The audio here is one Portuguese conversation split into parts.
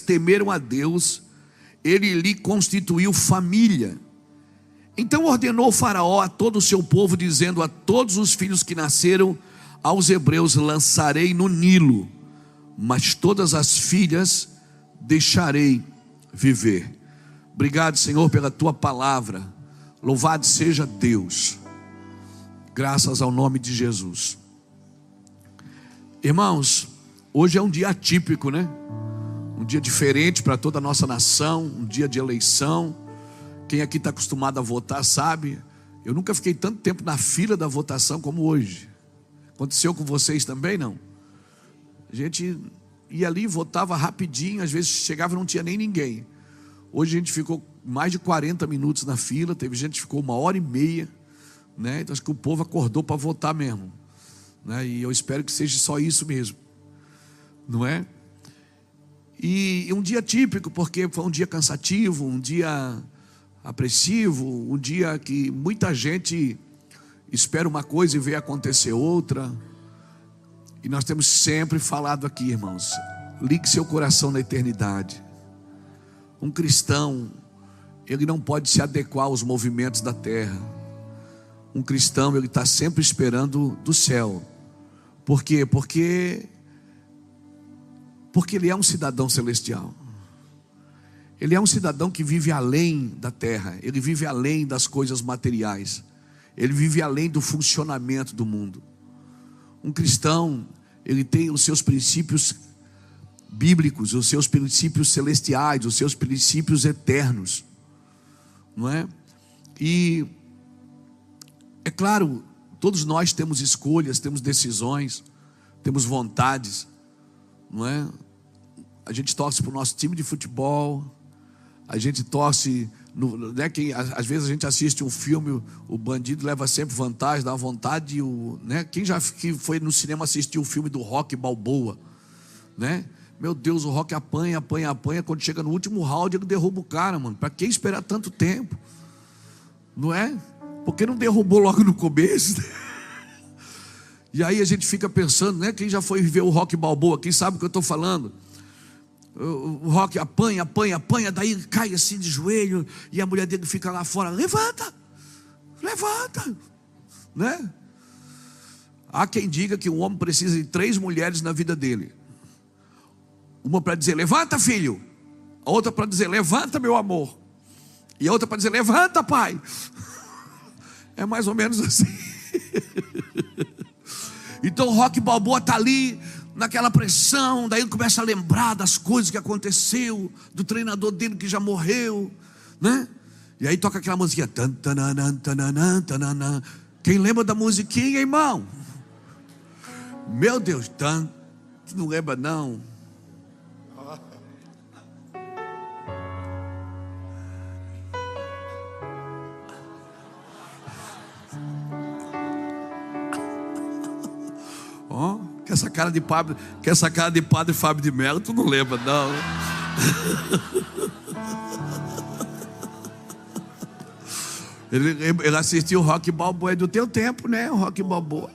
temeram a Deus, ele lhe constituiu família. Então ordenou Faraó a todo o seu povo, dizendo: a todos os filhos que nasceram aos hebreus lançarei no Nilo, mas todas as filhas deixarei viver. Obrigado, Senhor, pela tua palavra. Louvado seja Deus. Graças ao nome de Jesus. Irmãos, hoje é um dia atípico, né? Um dia diferente para toda a nossa nação, um dia de eleição. Quem aqui está acostumado a votar sabe, eu nunca fiquei tanto tempo na fila da votação como hoje. Aconteceu com vocês também, não? A gente ia ali, votava rapidinho, às vezes chegava e não tinha nem ninguém. Hoje a gente ficou mais de 40 minutos na fila, teve gente que ficou 1h30, né? Então acho que o povo acordou para votar mesmo, né? E eu espero que seja só isso mesmo, não é? E um dia típico, porque foi um dia cansativo, um dia apressivo, um dia que muita gente espera uma coisa e vê acontecer outra. E nós temos sempre falado aqui, irmãos, ligue seu coração na eternidade. Um cristão, ele não pode se adequar aos movimentos da terra. Um cristão, ele está sempre esperando do céu. Por quê? Porque ele é um cidadão celestial. Ele é um cidadão que vive além da terra. Ele vive além das coisas materiais. Ele vive além do funcionamento do mundo. Um cristão, ele tem os seus princípios bíblicos, os seus princípios celestiais, os seus princípios eternos, não é? E é claro, todos nós temos escolhas, temos decisões, temos vontades, não é? A gente torce para o nosso time de futebol, a gente torce, né, às vezes a gente assiste um filme, o bandido leva sempre vantagem, dá vontade, né? Quem já foi no cinema assistir o filme do Rocky Balboa, né? Meu Deus, o Rocky apanha, quando chega no último round ele derruba o cara, mano. Para que esperar tanto tempo? Não é? Porque não derrubou logo no começo? E aí a gente fica pensando, né? Quem já foi ver o Rocky Balboa, quem sabe o que eu estou falando? O Rocky apanha, daí cai assim de joelho, e a mulher dele fica lá fora: levanta, né? Há quem diga que um homem precisa de 3 mulheres na vida dele. Uma para dizer: levanta, filho. A outra para dizer: levanta, meu amor. E a outra para dizer: levanta, pai. É mais ou menos assim. Então o Rocky Balboa está ali naquela pressão, daí ele começa a lembrar das coisas que aconteceu, do treinador dele que já morreu, né? E aí toca aquela musiquinha. Quem lembra da musiquinha, irmão? Meu Deus, não lembra não? Que essa cara de padre Fábio de Mello, tu não lembra não? Ele assistiu o Rocky Balboa, é do teu tempo, né? O Rocky Balboa.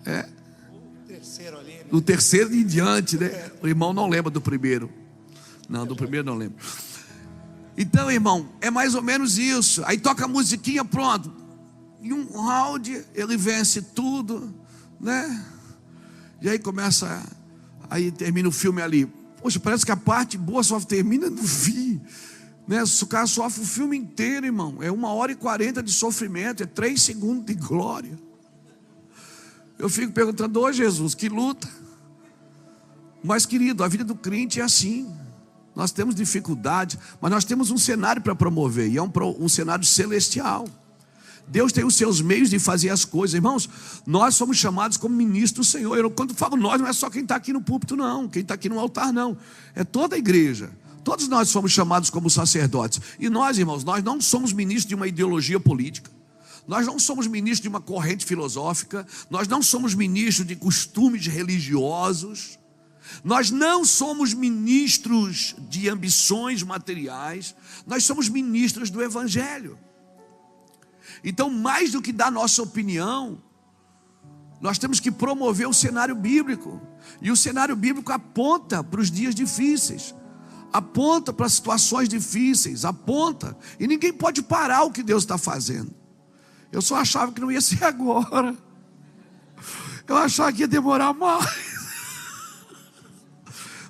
É. Do terceiro em diante, né? O irmão não lembra do primeiro. Não, do primeiro não lembro. Então, irmão, é mais ou menos isso. Aí toca a musiquinha, pronto. Em um round ele vence tudo, né? E aí aí termina o filme ali. Poxa, parece que a parte boa só termina no fim, né? O cara sofre o filme inteiro, irmão. É 1h40 de sofrimento, é 3 segundos de glória. Eu fico perguntando: ô Jesus, que luta. Mas querido, a vida do crente é assim. Nós temos dificuldade, mas nós temos um cenário para promover, e é um cenário celestial. Deus tem os seus meios de fazer as coisas. Irmãos, nós somos chamados como ministros do Senhor. Quando falo nós, não é só quem está aqui no púlpito não, quem está aqui no altar não, é toda a igreja. Todos nós somos chamados como sacerdotes. E nós, irmãos, nós não somos ministros de uma ideologia política, nós não somos ministros de uma corrente filosófica, nós não somos ministros de costumes religiosos, nós não somos ministros de ambições materiais, nós somos ministros do Evangelho. Então, mais do que dar nossa opinião, nós temos que promover o cenário bíblico. E o cenário bíblico aponta para os dias difíceis, aponta para situações difíceis, aponta, e ninguém pode parar o que Deus está fazendo. Eu só achava que não ia ser agora, eu achava que ia demorar mais,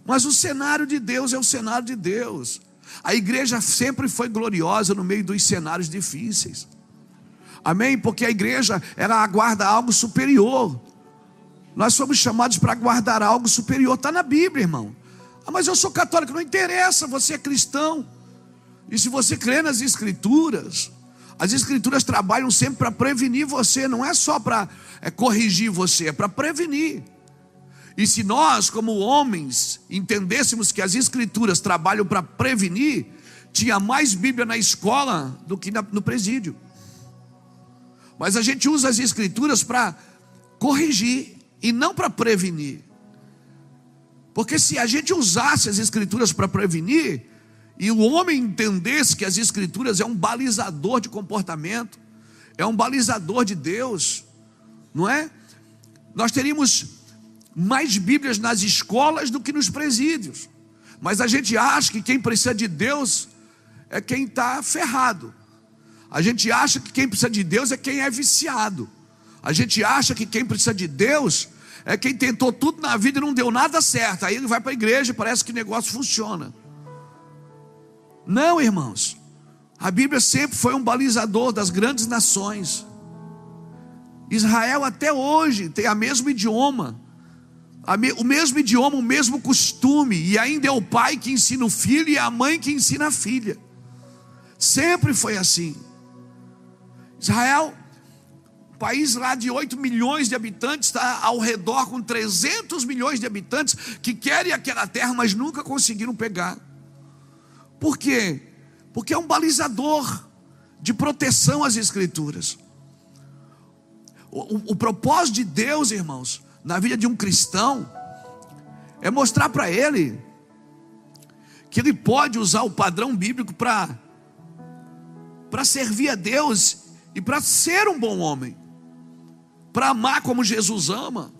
mas o cenário de Deus é o cenário de Deus. A igreja sempre foi gloriosa no meio dos cenários difíceis, amém? Porque a igreja, ela aguarda algo superior. Nós somos chamados para guardar algo superior. Está na Bíblia, irmão. Ah, mas eu sou católico. Não interessa, você é cristão. E se você crê nas Escrituras, as Escrituras trabalham sempre para prevenir você. Não é só para corrigir você, é para prevenir. E se nós, como homens, entendêssemos que as Escrituras trabalham para prevenir, tinha mais Bíblia na escola do que no presídio. Mas a gente usa as Escrituras para corrigir e não para prevenir. Porque se a gente usasse as Escrituras para prevenir, e o homem entendesse que as Escrituras é um balizador de comportamento, é um balizador de Deus, não é? Nós teríamos mais Bíblias nas escolas do que nos presídios. Mas a gente acha que quem precisa de Deus é quem está ferrado. A gente acha que quem precisa de Deus é quem é viciado. A gente acha que quem precisa de Deus é quem tentou tudo na vida e não deu nada certo. Aí ele vai para a igreja e parece que o negócio funciona. Não, irmãos. A Bíblia sempre foi um balizador das grandes nações. Israel até hoje tem o mesmo idioma, o mesmo costume. E ainda é o pai que ensina o filho e a mãe que ensina a filha. Sempre foi assim. Israel, país lá de 8 milhões de habitantes, está ao redor com 300 milhões de habitantes que querem aquela terra, mas nunca conseguiram pegar. Por quê? Porque é um balizador de proteção às Escrituras. O propósito de Deus, irmãos, na vida de um cristão, é mostrar para ele que ele pode usar o padrão bíblico para servir a Deus e para ser um bom homem, para amar como Jesus ama.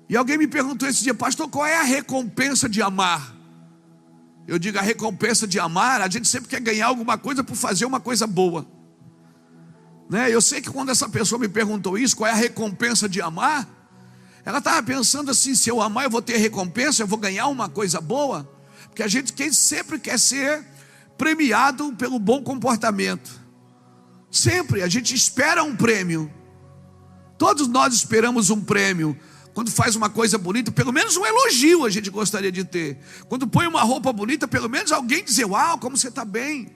E alguém me perguntou esse dia: pastor, qual é a recompensa de amar? Eu digo: a recompensa de amar, a gente sempre quer ganhar alguma coisa por fazer uma coisa boa, né? Eu sei que quando essa pessoa me perguntou isso, qual é a recompensa de amar, ela estava pensando assim: se eu amar eu vou ter recompensa, eu vou ganhar uma coisa boa. Porque a gente sempre quer ser premiado pelo bom comportamento. Sempre a gente espera um prêmio. Todos nós esperamos um prêmio. Quando faz uma coisa bonita, pelo menos um elogio a gente gostaria de ter. Quando põe uma roupa bonita, pelo menos alguém dizer: uau, como você está bem.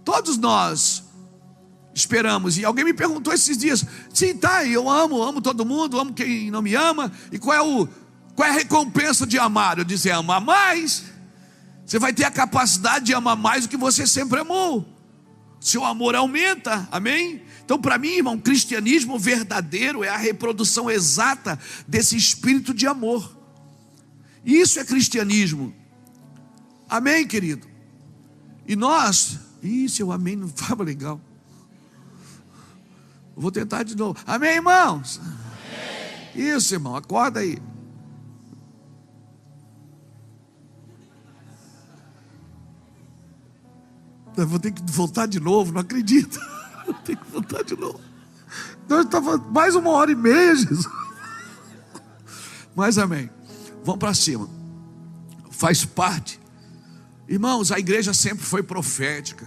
Todos nós esperamos. E alguém me perguntou esses dias: sim, tá, eu amo todo mundo, amo quem não me ama. E qual é a recompensa de amar? Eu disse: amar mais. Você vai ter a capacidade de amar mais do que você sempre amou. Seu amor aumenta, amém? Então, para mim, irmão, cristianismo verdadeiro é a reprodução exata desse espírito de amor. Isso é cristianismo. Amém, querido? E nós, seu amém não estava legal. Eu vou tentar de novo. Amém, irmãos? Amém. Isso, irmão, acorda aí. Eu vou ter que voltar de novo, não acredito. Eu tenho que voltar de novo. Nós estava mais 1h30, Jesus. Mas amém. Vamos para cima. Faz parte. Irmãos, a igreja sempre foi profética.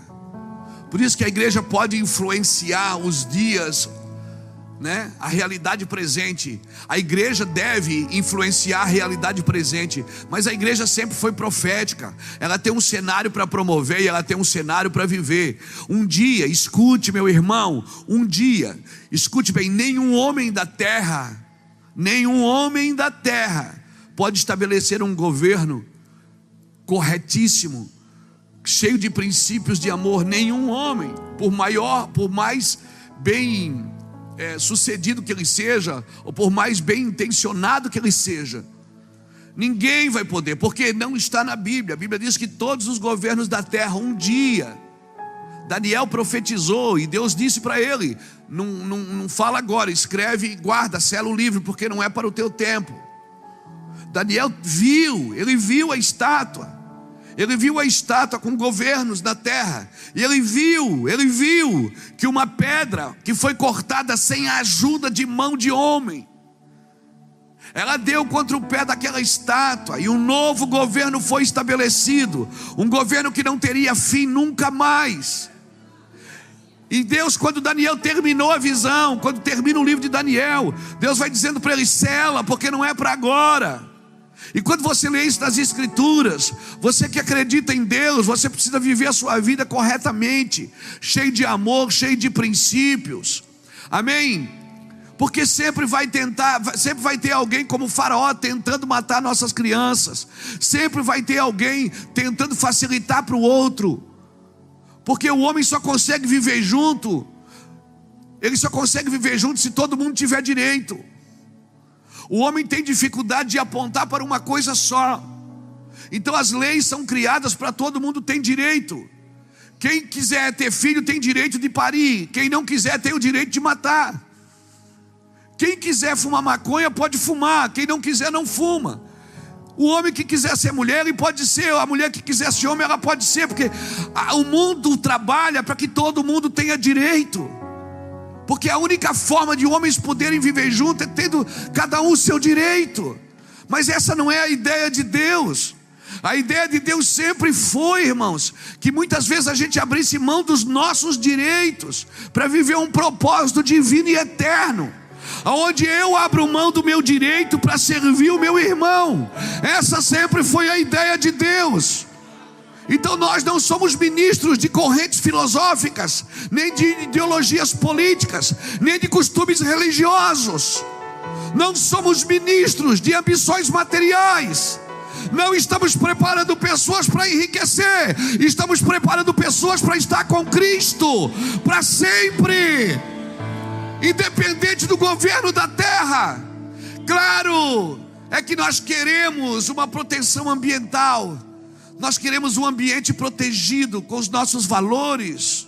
Por isso que a igreja pode influenciar os dias, né? A realidade presente. A igreja deve influenciar a realidade presente. Mas a igreja sempre foi profética. Ela tem um cenário para promover e ela tem um cenário para viver. Um dia, escute, meu irmão, um dia, escute bem, nenhum homem da terra pode estabelecer um governo corretíssimo, cheio de princípios de amor. Nenhum homem, por mais bem sucedido que ele seja, ou por mais bem intencionado que ele seja, ninguém vai poder, porque não está na Bíblia. A Bíblia diz que todos os governos da terra, um dia, Daniel profetizou e Deus disse para ele: não fala agora, escreve e guarda, sela o livro, porque não é para o teu tempo. Daniel viu a estátua, Ele viu a estátua com governos na terra. E ele viu que uma pedra que foi cortada sem a ajuda de mão de homem, ela deu contra o pé daquela estátua, e um novo governo foi estabelecido, um governo que não teria fim nunca mais. E Deus, quando Daniel terminou a visão, quando termina o livro de Daniel, Deus vai dizendo para ele: sela, porque não é para agora. E quando você lê isso nas Escrituras, você que acredita em Deus, você precisa viver a sua vida corretamente, cheio de amor, cheio de princípios. Amém? Porque sempre vai ter alguém como Faraó tentando matar nossas crianças. Sempre vai ter alguém tentando facilitar para o outro. Porque o homem só consegue viver junto. Ele só consegue viver junto se todo mundo tiver direito. O homem tem dificuldade de apontar para uma coisa só. Então as leis são criadas para todo mundo ter direito. Quem quiser ter filho tem direito de parir. Quem não quiser tem o direito de matar. Quem quiser fumar maconha pode fumar. Quem não quiser não fuma. O homem que quiser ser mulher, ele pode ser. A mulher que quiser ser homem, ela pode ser. Porque o mundo trabalha para que todo mundo tenha direito. Porque a única forma de homens poderem viver juntos é tendo cada um o seu direito. Mas essa não é a ideia de Deus. A ideia de Deus sempre foi, irmãos, que muitas vezes a gente abrisse mão dos nossos direitos para viver um propósito divino e eterno, onde eu abro mão do meu direito para servir o meu irmão. Essa sempre foi a ideia de Deus. Então nós não somos ministros de correntes filosóficas, nem de ideologias políticas, nem de costumes religiosos. Não somos ministros de ambições materiais. Não estamos preparando pessoas para enriquecer. Estamos preparando pessoas para estar com Cristo para sempre, independente do governo da terra. Claro, é que nós queremos uma proteção ambiental. Nós queremos um ambiente protegido com os nossos valores.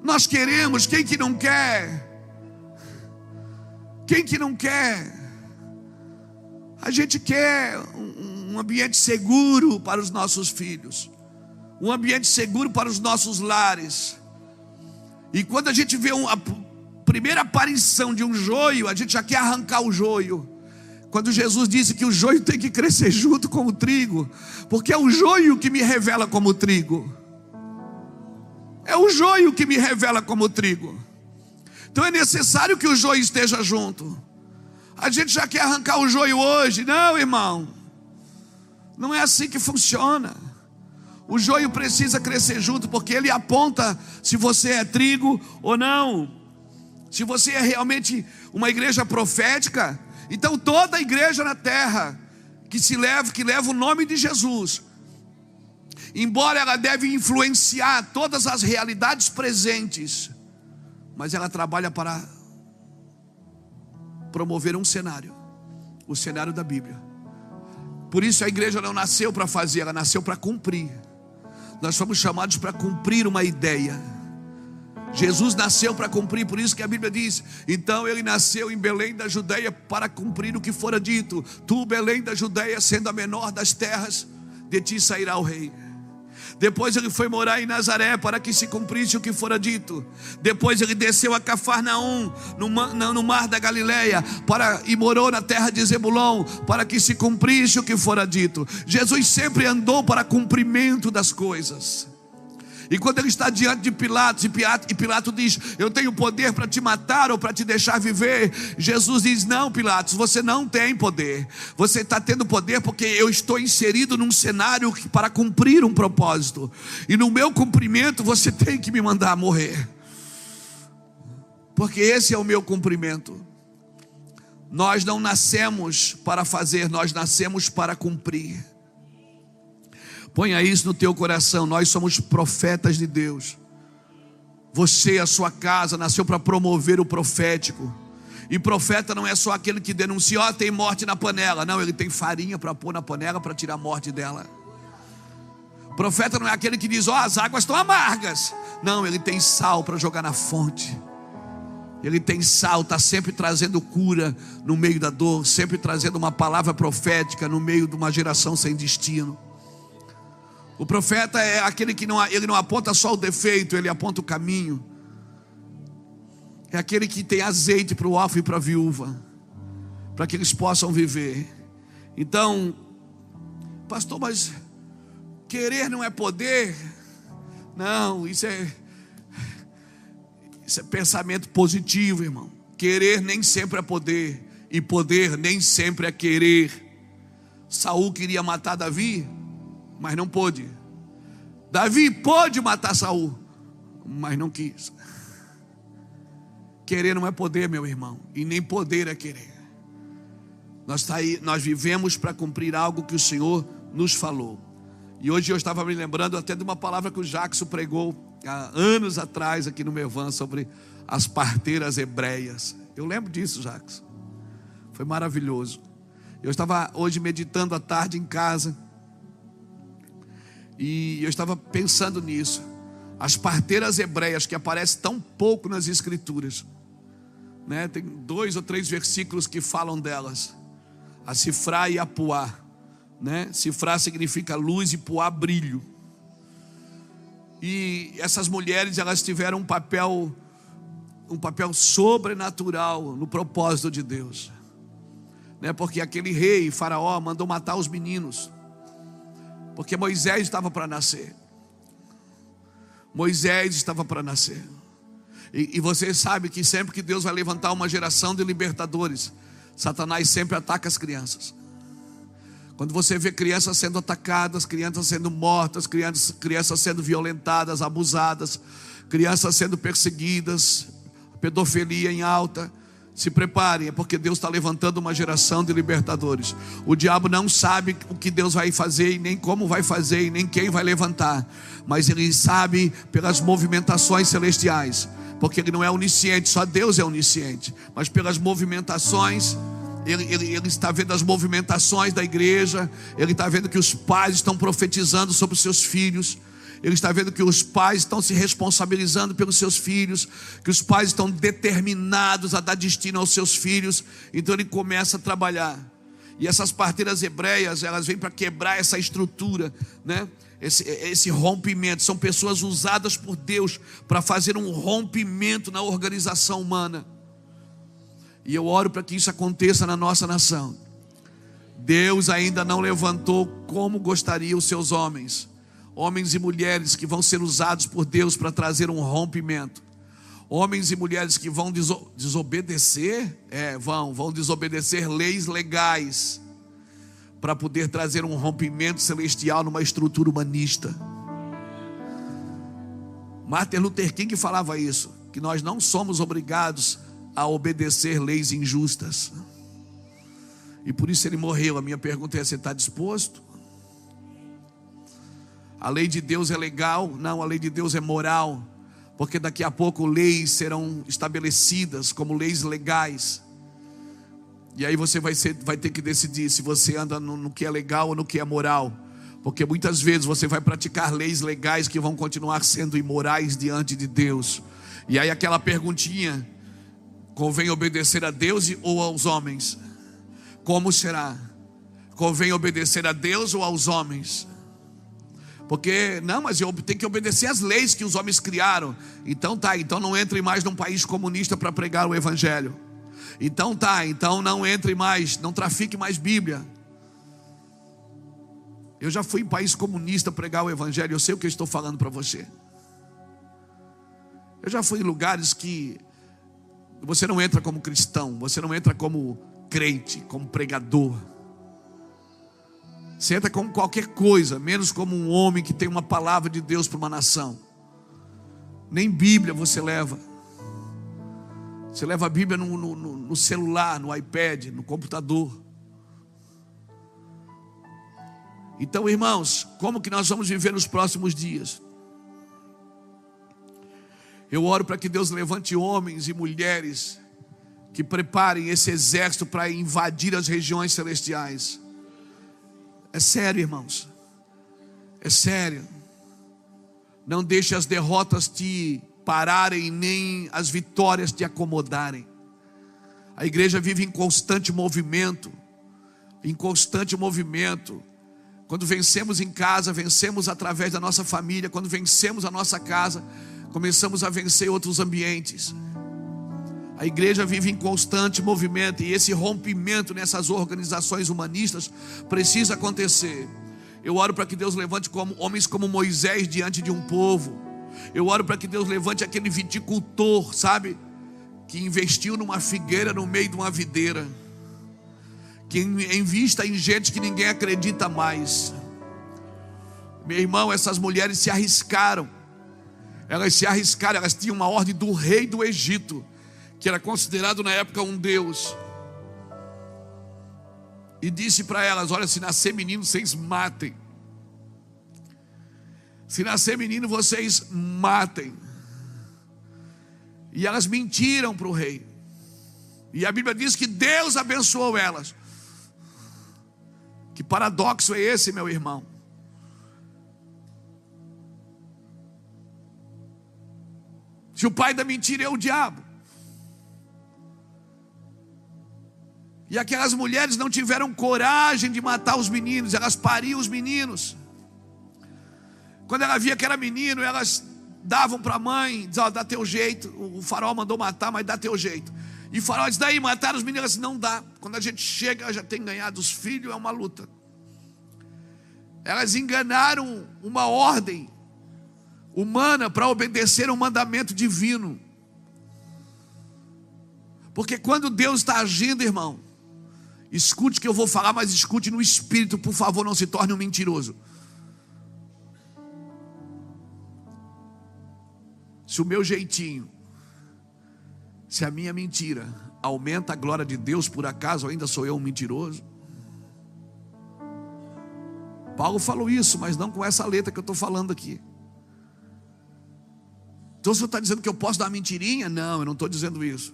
Nós queremos, quem que não quer? Quem que não quer? A gente quer um ambiente seguro para os nossos filhos, um ambiente seguro para os nossos lares. E quando a gente vê a primeira aparição de um joio, a gente já quer arrancar o joio. Quando Jesus disse que o joio tem que crescer junto com o trigo, porque é o joio que me revela como trigo. É o joio que me revela como trigo. Então é necessário que o joio esteja junto. A gente já quer arrancar o joio hoje. Não, irmão, não é assim que funciona. O joio precisa crescer junto, porque ele aponta se você é trigo ou não. Se você é realmente uma igreja profética, então toda a igreja na terra que leva o nome de Jesus, embora ela deve influenciar todas as realidades presentes, mas ela trabalha para promover um cenário, o cenário da Bíblia. Por isso a igreja não nasceu para fazer, ela nasceu para cumprir. Nós fomos chamados para cumprir uma ideia. Jesus nasceu para cumprir, por isso que a Bíblia diz: então ele nasceu em Belém da Judeia para cumprir o que fora dito: tu, Belém da Judeia, sendo a menor das terras, de ti sairá o rei. Depois ele foi morar em Nazaré para que se cumprisse o que fora dito. Depois ele desceu a Cafarnaum, no mar da Galileia, e morou na terra de Zebulon, para que se cumprisse o que fora dito. Jesus sempre andou para cumprimento das coisas. E quando ele está diante de Pilatos, e Pilatos diz: eu tenho poder para te matar ou para te deixar viver, Jesus diz: não, Pilatos, você não tem poder. Você está tendo poder porque eu estou inserido num cenário para cumprir um propósito. E no meu cumprimento você tem que me mandar morrer, porque esse é o meu cumprimento. Nós não nascemos para fazer, nós nascemos para cumprir. Ponha isso no teu coração. Nós somos profetas de Deus. Você, a sua casa, nasceu para promover o profético. E profeta não é só aquele que denuncia: ó, tem morte na panela. Não, ele tem farinha para pôr na panela para tirar a morte dela. Profeta não é aquele que diz: ó, as águas estão amargas. Não, ele tem sal para jogar na fonte. Ele tem sal, está sempre trazendo cura no meio da dor, sempre trazendo uma palavra profética no meio de uma geração sem destino. O profeta é aquele que ele não aponta só o defeito, ele aponta o caminho. É aquele que tem azeite para o órfão e para a viúva, para que eles possam viver. Então, pastor, mas querer não é poder? Não, isso é pensamento positivo, irmão. Querer nem sempre é poder, e poder nem sempre é querer. Saul queria matar Davi, mas não pôde. Davi pôde matar Saul, mas não quis. Querer não é poder, meu irmão, e nem poder é querer. Nós vivemos para cumprir algo que o Senhor nos falou. E hoje eu estava me lembrando até de uma palavra que o Jackson pregou há anos atrás aqui no Mevan, sobre as parteiras hebreias. Eu lembro disso, Jackson. Foi maravilhoso. Eu estava hoje meditando à tarde em casa, e eu estava pensando nisso. As parteiras hebreias, que aparecem tão pouco nas escrituras, né? Tem 2 ou 3 versículos que falam delas. A Sifrá e a Puá, né? Sifrá significa luz e Puá brilho. E essas mulheres, elas tiveram um papel sobrenatural no propósito de Deus, né? Porque aquele rei, Faraó, mandou matar os meninos, porque Moisés estava para nascer. Moisés estava para nascer. E você sabe que sempre que Deus vai levantar uma geração de libertadores, Satanás sempre ataca as crianças. Quando você vê crianças sendo atacadas, crianças sendo mortas, crianças sendo violentadas, abusadas, crianças sendo perseguidas, pedofilia em alta, se preparem, é porque Deus está levantando uma geração de libertadores. O diabo não sabe o que Deus vai fazer, e nem como vai fazer, e nem quem vai levantar, mas ele sabe pelas movimentações celestiais, porque ele não é onisciente, só Deus é onisciente, mas pelas movimentações. Ele está vendo as movimentações da igreja. Ele está vendo que os pais estão profetizando sobre os seus filhos. Ele está vendo que os pais estão se responsabilizando pelos seus filhos, que os pais estão determinados a dar destino aos seus filhos. Então ele começa a trabalhar. E essas parteiras hebreias, elas vêm para quebrar essa estrutura, né? Esse rompimento. São pessoas usadas por Deus para fazer um rompimento na organização humana. E eu oro para que isso aconteça na nossa nação. Deus ainda não levantou como gostaria os seus homens e mulheres que vão ser usados por Deus para trazer um rompimento. Homens e mulheres que vão desobedecer, vão desobedecer leis legais para poder trazer um rompimento celestial numa estrutura humanista. Martin Luther King falava isso, que nós não somos obrigados a obedecer leis injustas, e por isso ele morreu. A minha pergunta é: você está disposto? A lei de Deus é legal? Não, a lei de Deus é moral, porque daqui a pouco leis serão estabelecidas como leis legais, e aí você vai ter que decidir se você anda no que é legal ou no que é moral, porque muitas vezes você vai praticar leis legais que vão continuar sendo imorais diante de Deus. E aí aquela perguntinha: convém obedecer a Deus ou aos homens? Como será? Convém obedecer a Deus ou aos homens? Porque, não, mas eu tenho que obedecer às leis que os homens criaram. Então não entre mais num país comunista para pregar o evangelho. Então não entre mais, não trafique mais Bíblia. Eu já fui em país comunista pregar o evangelho, eu sei o que eu estou falando para você. Eu já fui em lugares que você não entra como cristão, você não entra como crente, como pregador. Você entra como qualquer coisa, menos como um homem que tem uma palavra de Deus para uma nação. Nem Bíblia você leva. Você leva a Bíblia no celular, no iPad, no computador. Então, irmãos, como que nós vamos viver nos próximos dias? Eu oro para que Deus levante homens e mulheres que preparem esse exército para invadir as regiões celestiais. É sério, irmãos. É sério. Não deixe as derrotas te pararem, nem as vitórias te acomodarem. A igreja vive em constante movimento. Em constante movimento. Quando vencemos em casa, vencemos através da nossa família. Quando vencemos a nossa casa, começamos a vencer outros ambientes. A igreja vive em constante movimento. E esse rompimento nessas organizações humanistas precisa acontecer. Eu oro para que Deus levante homens como Moisés diante de um povo. Eu oro para que Deus levante aquele viticultor, sabe? Que investiu numa figueira no meio de uma videira. Que invista em gente que ninguém acredita mais. Meu irmão, essas mulheres se arriscaram. Elas se arriscaram, elas tinham uma ordem do rei do Egito, que era considerado na época um deus. E disse para elas: olha, se nascer menino, vocês matem. Se nascer menino, vocês matem. E elas mentiram para o rei. E a Bíblia diz que Deus abençoou elas. Que paradoxo é esse, meu irmão? Se o pai da mentira é o diabo. E aquelas mulheres não tiveram coragem de matar os meninos, elas pariam os meninos. Quando ela via que era menino, elas davam para a mãe, diziam: ó, dá teu jeito. O faraó mandou matar, mas dá teu jeito. E o faraó diz: daí mataram os meninos. Ela disse: não dá. Quando a gente chega, já tem ganhado os filhos, é uma luta. Elas enganaram uma ordem humana para obedecer um mandamento divino. Porque quando Deus está agindo, irmão, escute o que eu vou falar, mas escute no espírito, por favor, não se torne um mentiroso. Se o meu jeitinho, se a minha mentira aumenta a glória de Deus, por acaso ainda sou eu um mentiroso? Paulo falou isso, mas não com essa letra que eu estou falando aqui. Então o senhor está dizendo que eu posso dar uma mentirinha? Não, eu não estou dizendo isso.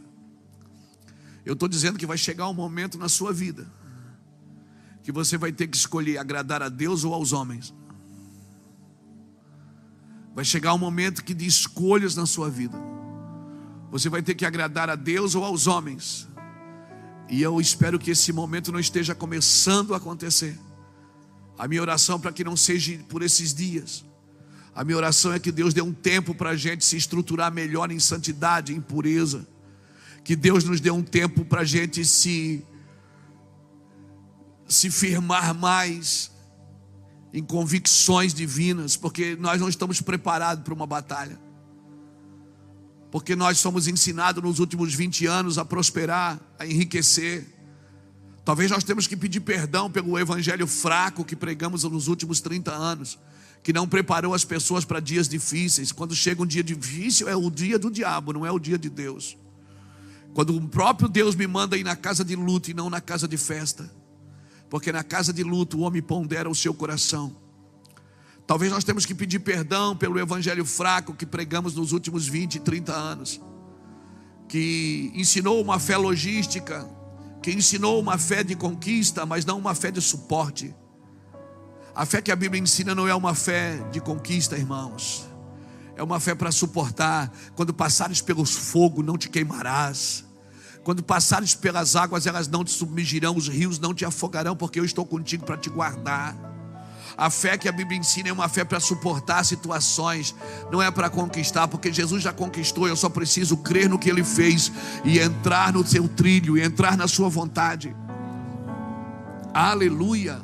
Eu estou dizendo que vai chegar um momento na sua vida que você vai ter que escolher agradar a Deus ou aos homens. Vai chegar um momento que de escolhas na sua vida. Você vai ter que agradar a Deus ou aos homens. E eu espero que esse momento não esteja começando a acontecer. A minha oração para que não seja por esses dias. A minha oração é que Deus dê um tempo para a gente se estruturar melhor em santidade, em pureza. Que Deus nos dê um tempo para a gente se firmar mais em convicções divinas, porque nós não estamos preparados para uma batalha. Porque nós somos ensinados nos últimos 20 anos a prosperar, a enriquecer. Talvez nós temos que pedir perdão pelo evangelho fraco que pregamos nos últimos 30 anos, que não preparou as pessoas para dias difíceis. Quando chega um dia difícil, é o dia do diabo, não é o dia de Deus. Quando o próprio Deus me manda ir na casa de luto e não na casa de festa, porque na casa de luto o homem pondera o seu coração. Talvez nós temos que pedir perdão pelo evangelho fraco que pregamos nos últimos 20, 30 anos, que ensinou uma fé logística, que ensinou uma fé de conquista, mas não uma fé de suporte. A fé que a Bíblia ensina não é uma fé de conquista, irmãos. É uma fé para suportar. Quando passares pelos fogos, não te queimarás. Quando passares pelas águas, elas não te submergirão, os rios não te afogarão, porque eu estou contigo para te guardar. A fé que a Bíblia ensina é uma fé para suportar situações, não é para conquistar, porque Jesus já conquistou. Eu só preciso crer no que Ele fez e entrar no seu trilho, e entrar na sua vontade. Aleluia.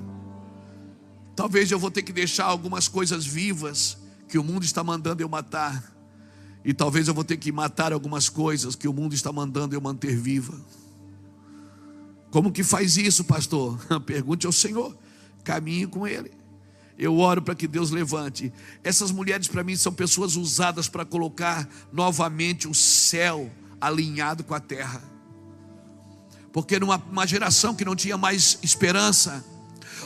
Talvez eu vou ter que deixar algumas coisas vivas que o mundo está mandando eu matar, e talvez eu vou ter que matar algumas coisas que o mundo está mandando eu manter viva. Como que faz isso, pastor? Pergunte ao Senhor, caminhe com Ele. Eu oro para que Deus levante. Essas mulheres para mim são pessoas usadas para colocar novamente o céu alinhado com a terra. Porque numa geração que não tinha mais esperança,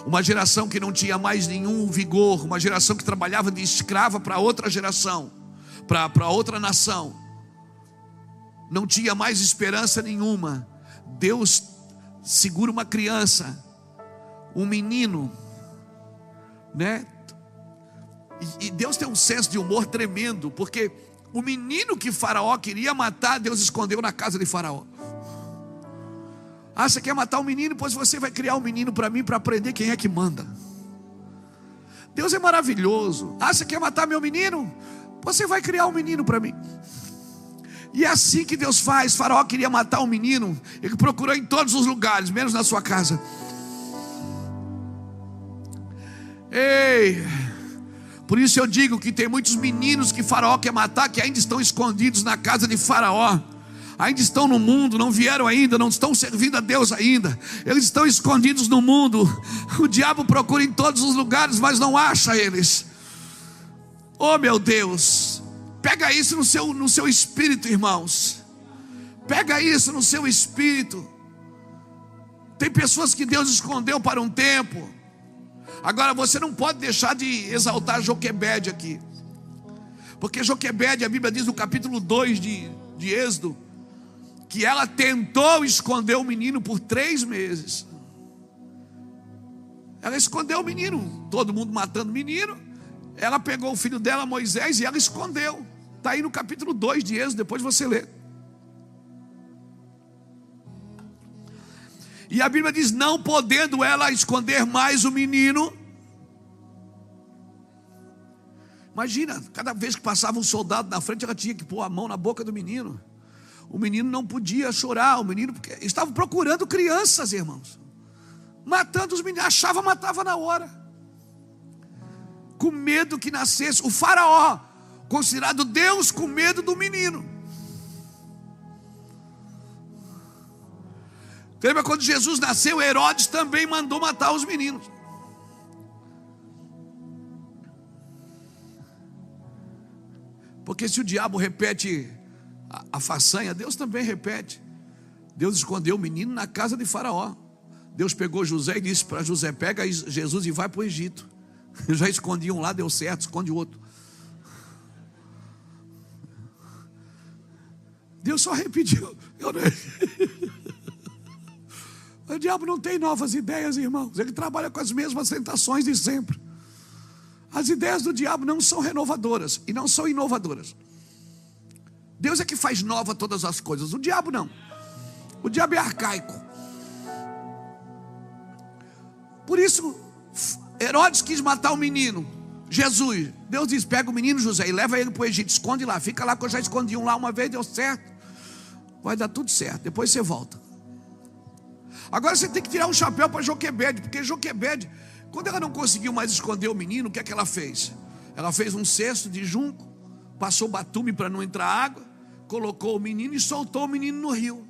uma geração que não tinha mais nenhum vigor, uma geração que trabalhava de escrava para outra geração, para outra nação, não tinha mais esperança nenhuma. Deus segura uma criança, um menino, né? E Deus tem um senso de humor tremendo, porque O menino que Faraó queria matar, Deus escondeu na casa de Faraó. Ah, você quer matar o menino? Pois você vai criar um menino para mim, para aprender quem é que manda. Deus é maravilhoso. Ah, você quer matar meu menino? Você vai criar um menino para mim. E é assim que Deus faz. Faraó queria matar um menino, ele procurou em todos os lugares, menos na sua casa. Ei, por isso eu digo que tem muitos meninos que Faraó quer matar, que ainda estão escondidos na casa de Faraó. Ainda estão no mundo, não vieram ainda, não estão servindo a Deus ainda. Eles estão escondidos no mundo. O diabo procura em todos os lugares, mas não acha eles. Oh meu Deus, pega isso no seu espírito, irmãos. Pega isso no seu espírito. Tem pessoas que Deus escondeu para um tempo. Agora você não pode deixar de exaltar Joquebede aqui, porque Joquebede, a Bíblia diz no capítulo 2 de Êxodo, que ela tentou esconder o menino por 3 meses. Ela escondeu o menino, todo mundo matando o menino. Ela pegou o filho dela, Moisés, e ela escondeu. Está aí no capítulo 2 de Êxodo, depois você lê. E a Bíblia diz, não podendo ela esconder mais o menino. Imagina, cada vez que passava um soldado na frente, ela tinha que pôr a mão na boca do menino. O menino não podia chorar, o menino, porque estavam procurando crianças, irmãos, matando os meninos, achava, matava na hora, com medo que nascesse. O Faraó, considerado Deus, com medo do menino. Lembra quando Jesus nasceu, Herodes também mandou matar os meninos. Porque se o diabo repete a façanha, Deus também repete. Deus escondeu o menino na casa de Faraó. Deus pegou José e disse para José, pega Jesus e vai para o Egito. Já escondi um lá, deu certo, esconde o outro. Deus só repetiu. O diabo não tem novas ideias, irmãos. Ele trabalha com as mesmas tentações de sempre. As ideias do diabo não são renovadoras e não são inovadoras. Deus é que faz nova todas as coisas, o diabo não. O diabo é arcaico. Por isso Herodes quis matar o menino Jesus. Deus diz, pega o menino José e leva ele para o Egito, esconde lá, fica lá, que eu já escondi um lá uma vez, deu certo, vai dar tudo certo, depois você volta. Agora você tem que tirar um chapéu para Joquebede, porque Joquebede, quando ela não conseguiu mais esconder o menino, o que é que ela fez? Ela fez um cesto de junco, passou batume para não entrar água, colocou o menino e soltou o menino no rio.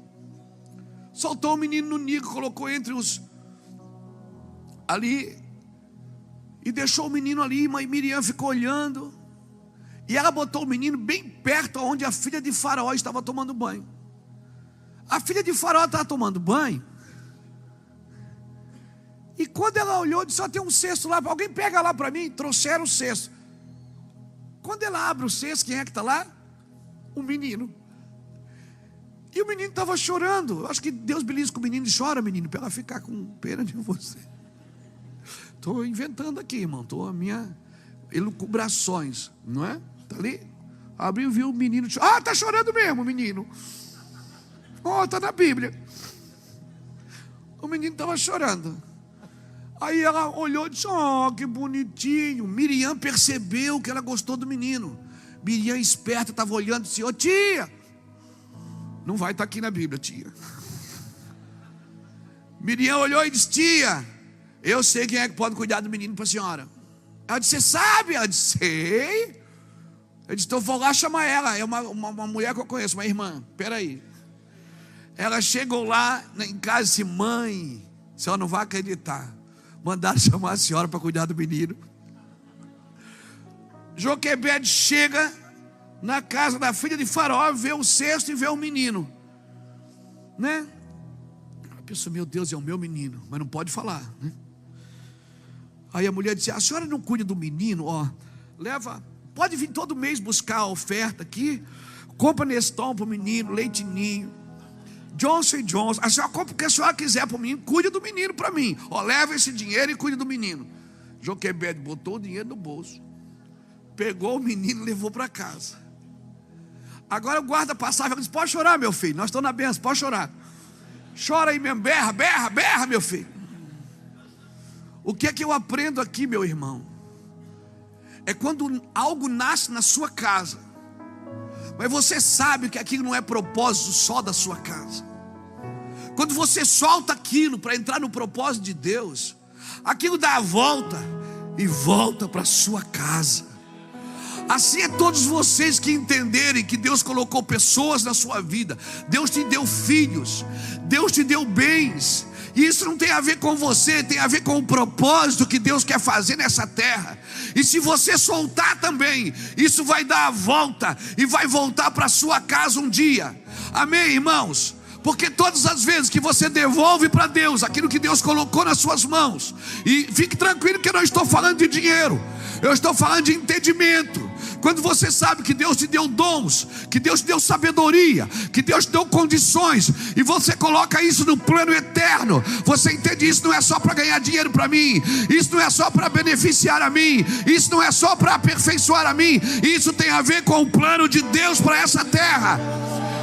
Soltou o menino no Nilo, colocou entre os ali e deixou o menino ali. E Miriam ficou olhando, e ela botou o menino bem perto onde a filha de Faraó estava tomando banho. A filha de Faraó estava tomando banho, e quando ela olhou, disse, só tem um cesto lá, alguém pega lá para mim. Trouxeram o cesto. Quando ela abre o cesto, quem é que está lá? O menino. E o menino estava chorando. Eu acho que Deus belisca com o menino e chora, menino, para ela ficar com pena de você. Estou inventando aqui, irmão. Estou a minha elucubrações, não é? Está ali. Abriu, viu o menino. Ah, está chorando mesmo, menino. Oh, está na Bíblia. O menino estava chorando. Aí ela olhou e disse, oh, que bonitinho. Miriam percebeu que ela gostou do menino. Miriam esperta, estava olhando e disse, ô tia, não vai estar aqui na Bíblia, tia. Miriam olhou e disse, tia, eu sei quem é que pode cuidar do menino para a senhora. Ela disse, você sabe? Ela disse, sei. Eu disse, então vou lá chamar ela. É uma mulher que eu conheço, uma irmã. Peraí. Ela chegou lá em casa e disse, mãe, a senhora não vai acreditar, mandaram chamar a senhora para cuidar do menino. Joquebede chega na casa da filha de Faraó, vê o cesto e vê o menino, né? A pessoa, meu Deus, é o meu menino, mas não pode falar, né? Aí a mulher disse, a senhora não cuida do menino? Ó, leva, pode vir todo mês buscar a oferta aqui, compra Neston para o menino, Leite Ninho, Johnson & Johnson, a senhora compra o que a senhora quiser para o menino, cuida do menino para mim. Ó, leva esse dinheiro e cuida do menino. Joquebede botou o dinheiro no bolso, pegou o menino e levou para casa. Agora o guarda passava e disse: pode chorar, meu filho, nós estamos na bênção, pode chorar. Chora aí mesmo, berra, berra, berra, meu filho. O que é que eu aprendo aqui, meu irmão? É quando algo nasce na sua casa, mas você sabe que aquilo não é propósito só da sua casa. Quando você solta aquilo para entrar no propósito de Deus, aquilo dá a volta e volta para a sua casa. Assim é todos vocês que entenderem que Deus colocou pessoas na sua vida. Deus te deu filhos, Deus te deu bens. E isso não tem a ver com você, tem a ver com o propósito que Deus quer fazer nessa terra. E se você soltar também, isso vai dar a volta e vai voltar para a sua casa um dia. Amém, irmãos? Porque todas as vezes que você devolve para Deus aquilo que Deus colocou nas suas mãos, e fique tranquilo que eu não estou falando de dinheiro, eu estou falando de entendimento. Quando você sabe que Deus te deu dons, que Deus te deu sabedoria, que Deus te deu condições, e você coloca isso no plano eterno, você entende, isso não é só para ganhar dinheiro para mim, isso não é só para beneficiar a mim, isso não é só para aperfeiçoar a mim, isso tem a ver com o plano de Deus para essa terra.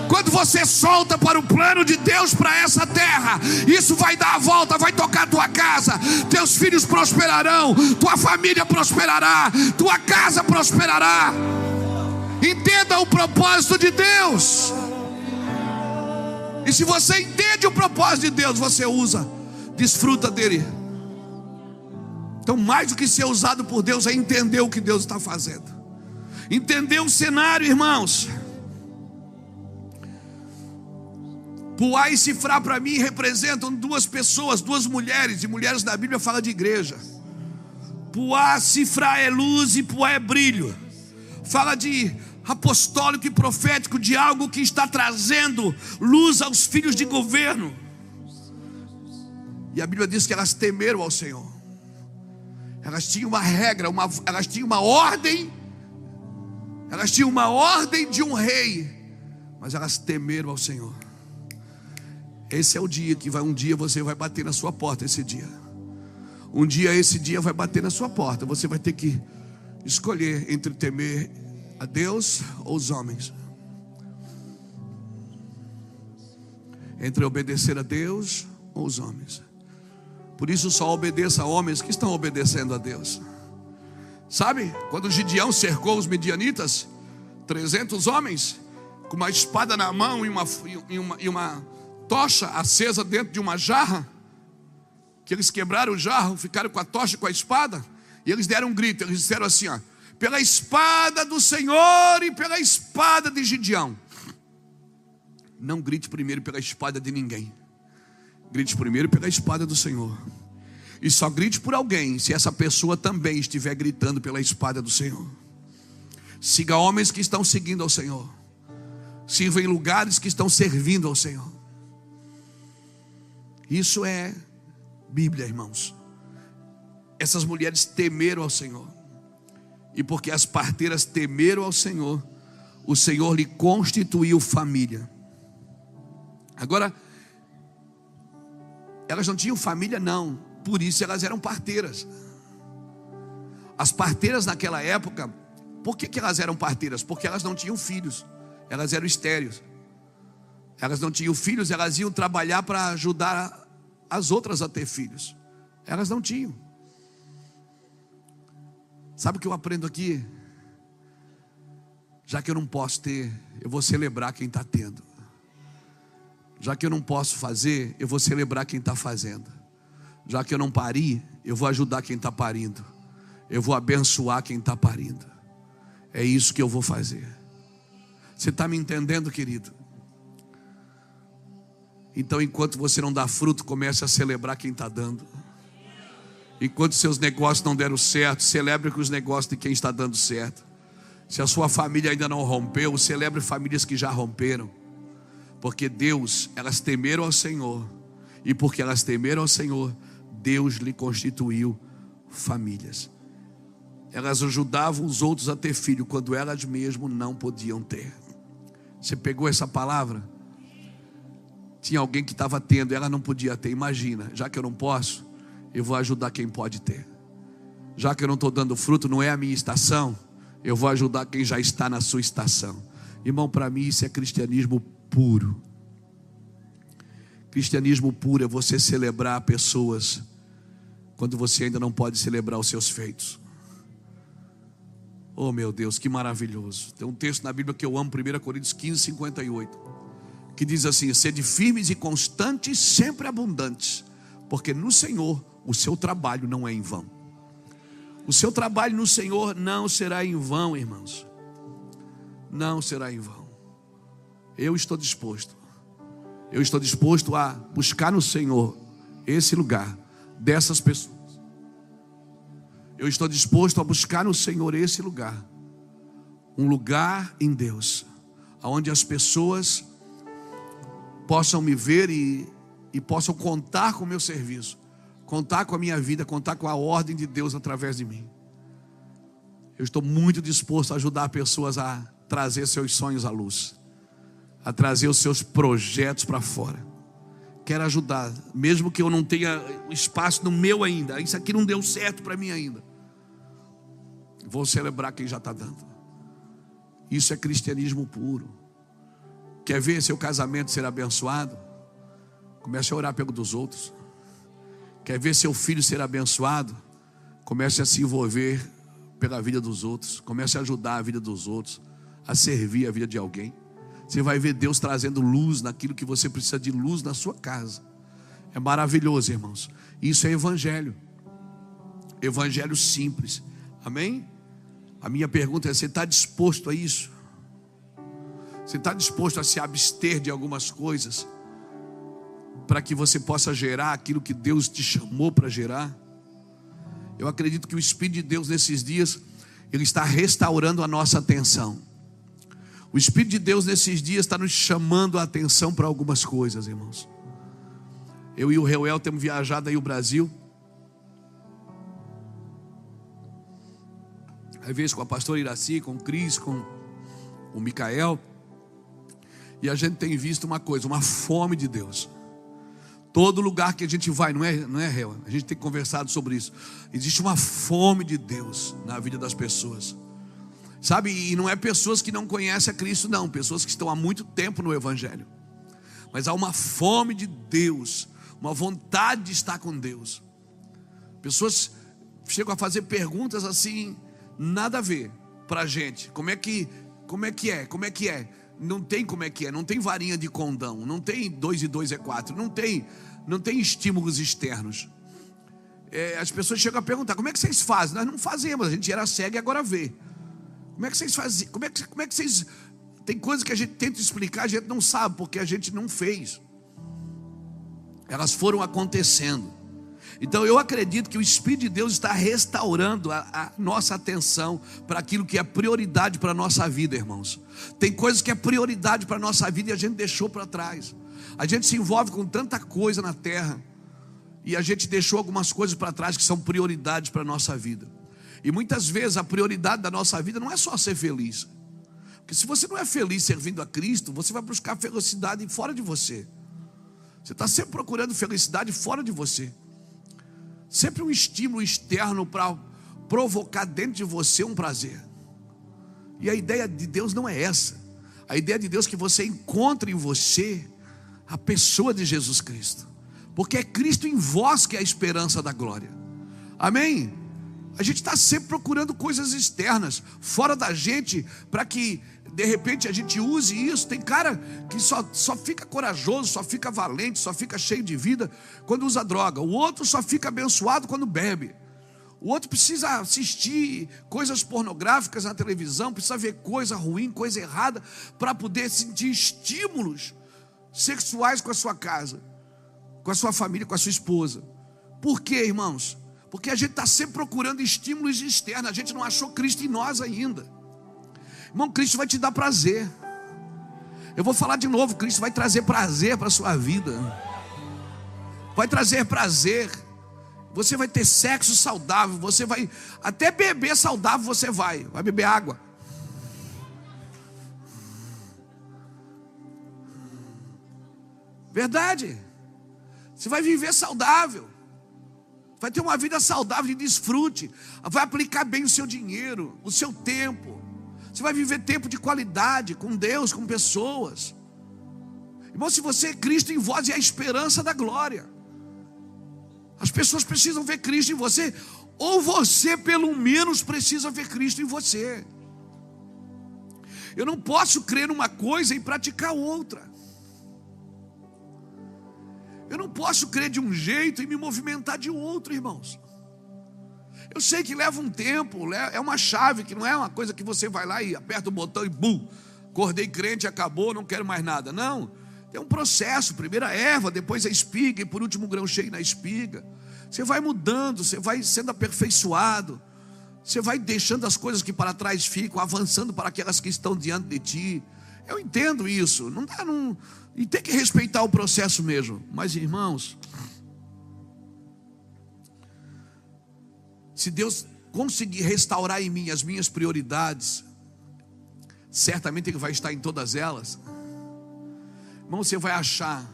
Quando você solta para o plano de Deus para essa terra, isso vai dar a volta, vai tocar a tua casa, teus filhos prosperarão, tua família prosperará, tua casa prosperará. Entenda o propósito de Deus. E se você entende o propósito de Deus, você usa, desfruta dele. Então, mais do que ser usado por Deus, é entender o que Deus está fazendo, entender o cenário, irmãos. Puá e Sifrá para mim representam duas pessoas, duas mulheres, e mulheres na Bíblia fala de igreja. Puá, Sifrá é luz e Puá é brilho. Fala de apostólico e profético, de algo que está trazendo luz aos filhos de governo. E a Bíblia diz que elas temeram ao Senhor. Elas tinham uma regra, elas tinham uma ordem. Elas tinham uma ordem de um rei, mas elas temeram ao Senhor. Esse é o dia que um dia você vai bater na sua porta. Esse dia esse dia vai bater na sua porta. Você vai ter que escolher entre temer a Deus ou os homens, entre obedecer a Deus ou os homens. Por isso só obedeça a homens que estão obedecendo a Deus. Sabe, quando Gideão cercou os midianitas, 300 homens com uma espada na mão e uma tocha acesa dentro de uma jarra, que eles quebraram o jarro, ficaram com a tocha e com a espada, e eles deram um grito, eles disseram assim, ó: pela espada do Senhor e pela espada de Gideão. Não grite primeiro pela espada de ninguém, grite primeiro pela espada do Senhor. E só grite por alguém se essa pessoa também estiver gritando pela espada do Senhor. Siga homens que estão seguindo ao Senhor, sirva em lugares que estão servindo ao Senhor. Isso é Bíblia, irmãos. Essas mulheres temeram ao Senhor, e porque as parteiras temeram ao Senhor, o Senhor lhe constituiu família. Agora, elas não tinham família não, por isso elas eram parteiras. As parteiras naquela época, por que elas eram parteiras? Porque elas não tinham filhos, elas eram estéreis. Elas não tinham filhos, elas iam trabalhar para ajudar as outras a ter filhos. Elas não tinham. Sabe o que eu aprendo aqui? Já que eu não posso ter, eu vou celebrar quem está tendo. Já que eu não posso fazer, eu vou celebrar quem está fazendo. Já que eu não pari, eu vou ajudar quem está parindo. Eu vou abençoar quem está parindo. É isso que eu vou fazer. Você está me entendendo, querido? Então, enquanto você não dá fruto, comece a celebrar quem está dando. Enquanto seus negócios não deram certo, celebre com os negócios de quem está dando certo. Se a sua família ainda não rompeu, celebre famílias que já romperam. Porque Deus, elas temeram ao Senhor, e porque elas temeram ao Senhor, Deus lhe constituiu famílias. Elas ajudavam os outros a ter filho, quando elas mesmas não podiam ter. Você pegou essa palavra? Tinha alguém que estava tendo, ela não podia ter. Imagina, já que eu não posso, eu vou ajudar quem pode ter. Já que eu não estou dando fruto, não é a minha estação, eu vou ajudar quem já está na sua estação. Irmão, para mim isso é cristianismo puro. Cristianismo puro é você celebrar pessoas quando você ainda não pode celebrar os seus feitos. Oh meu Deus, que maravilhoso. Tem um texto na Bíblia que eu amo, 1 Coríntios 15, 58, que diz assim: sede firmes e constantes, sempre abundantes, porque no Senhor o seu trabalho não é em vão. O seu trabalho no Senhor não será em vão, irmãos. Não será em vão. Eu estou disposto a buscar no Senhor esse lugar dessas pessoas. Eu estou disposto a buscar no Senhor esse lugar, um lugar em Deus, onde as pessoas possam me ver e possam contar com o meu serviço, contar com a minha vida, contar com a ordem de Deus através de mim. Eu estou muito disposto a ajudar pessoas a trazer seus sonhos à luz, a trazer os seus projetos para fora. Quero ajudar, mesmo que eu não tenha espaço no meu ainda. Isso aqui não deu certo para mim ainda. Vou celebrar quem já está dando. Isso é cristianismo puro. Quer ver seu casamento ser abençoado? Comece a orar pelo dos outros. Quer ver seu filho ser abençoado? Comece a se envolver pela vida dos outros. Comece a ajudar a vida dos outros, a servir a vida de alguém. Você vai ver Deus trazendo luz naquilo que você precisa de luz na sua casa. É maravilhoso, irmãos. Isso é evangelho. Evangelho simples. Amém? A minha pergunta é: você está disposto a isso? Você está disposto a se abster de algumas coisas para que você possa gerar aquilo que Deus te chamou para gerar? Eu acredito que o Espírito de Deus nesses dias, Ele está restaurando a nossa atenção. O Espírito de Deus nesses dias está nos chamando a atenção para algumas coisas, irmãos. Eu e o Reuel temos viajado aí o Brasil. Às vezes com a pastora Iraci, com o Cris, com o Micael. E a gente tem visto uma coisa, uma fome de Deus. Todo lugar que a gente vai, não é, Reuel? A gente tem conversado sobre isso. Existe uma fome de Deus na vida das pessoas. Sabe, e não é pessoas que não conhecem a Cristo, não. Pessoas que estão há muito tempo no Evangelho. Mas há uma fome de Deus, uma vontade de estar com Deus. Pessoas chegam a fazer perguntas assim, nada a ver para a gente. Como é que é? Não tem como é que é, não tem varinha de condão, não tem 2 e 2 é 4, não tem estímulos externos. As pessoas chegam a perguntar: como é que vocês fazem? Nós não fazemos, a gente era cego e agora vê. Como é que vocês fazem? Como é que vocês... Tem coisas que a gente tenta explicar, a gente não sabe, porque a gente não fez. Elas foram acontecendo. Então eu acredito que o Espírito de Deus está restaurando a nossa atenção para aquilo que é prioridade para a nossa vida, irmãos. Tem coisas que é prioridade para a nossa vida e a gente deixou para trás. A gente se envolve com tanta coisa na terra e a gente deixou algumas coisas para trás que são prioridades para a nossa vida. E muitas vezes a prioridade da nossa vida não é só ser feliz. Porque se você não é feliz servindo a Cristo, você vai buscar felicidade fora de você. Você está sempre procurando felicidade fora de você. Sempre um estímulo externo para provocar dentro de você um prazer. E a ideia de Deus não é essa. A ideia de Deus é que você encontre em você a pessoa de Jesus Cristo. Porque é Cristo em vós que é a esperança da glória. Amém? A gente está sempre procurando coisas externas, fora da gente, para que de repente a gente use isso. Tem cara que só fica corajoso, só fica valente, só fica cheio de vida quando usa droga. O outro só fica abençoado quando bebe. O outro precisa assistir coisas pornográficas na televisão, precisa ver coisa ruim, coisa errada, para poder sentir estímulos sexuais com a sua casa, com a sua família, com a sua esposa. Por quê, irmãos? Porque a gente está sempre procurando estímulos externos. A gente não achou Cristo em nós ainda. Irmão, Cristo vai te dar prazer. Eu vou falar de novo: Cristo vai trazer prazer para a sua vida. Vai trazer prazer. Você vai ter sexo saudável. Você vai até beber saudável. Você vai beber água. Verdade. Você vai viver saudável. Vai ter uma vida saudável de desfrute. Vai aplicar bem o seu dinheiro, o seu tempo. Você vai viver tempo de qualidade com Deus, com pessoas. Irmão, se você é Cristo em vós, é a esperança da glória. As pessoas precisam ver Cristo em você, ou você pelo menos precisa ver Cristo em você. Eu não posso crer numa coisa e praticar outra. Eu não posso crer de um jeito e me movimentar de outro, irmãos. Eu sei que leva um tempo, é uma chave, que não é uma coisa que você vai lá e aperta o botão e bum, acordei crente, acabou, não quero mais nada. Não, tem um processo, primeiro a erva, depois a espiga e por último o grão cheio na espiga. Você vai mudando, você vai sendo aperfeiçoado, você vai deixando as coisas que para trás ficam, avançando para aquelas que estão diante de ti. Eu entendo isso, não dá, não, e tem que respeitar o processo mesmo. Mas irmãos, se Deus conseguir restaurar em mim as minhas prioridades, certamente Ele vai estar em todas elas. Irmão, você vai achar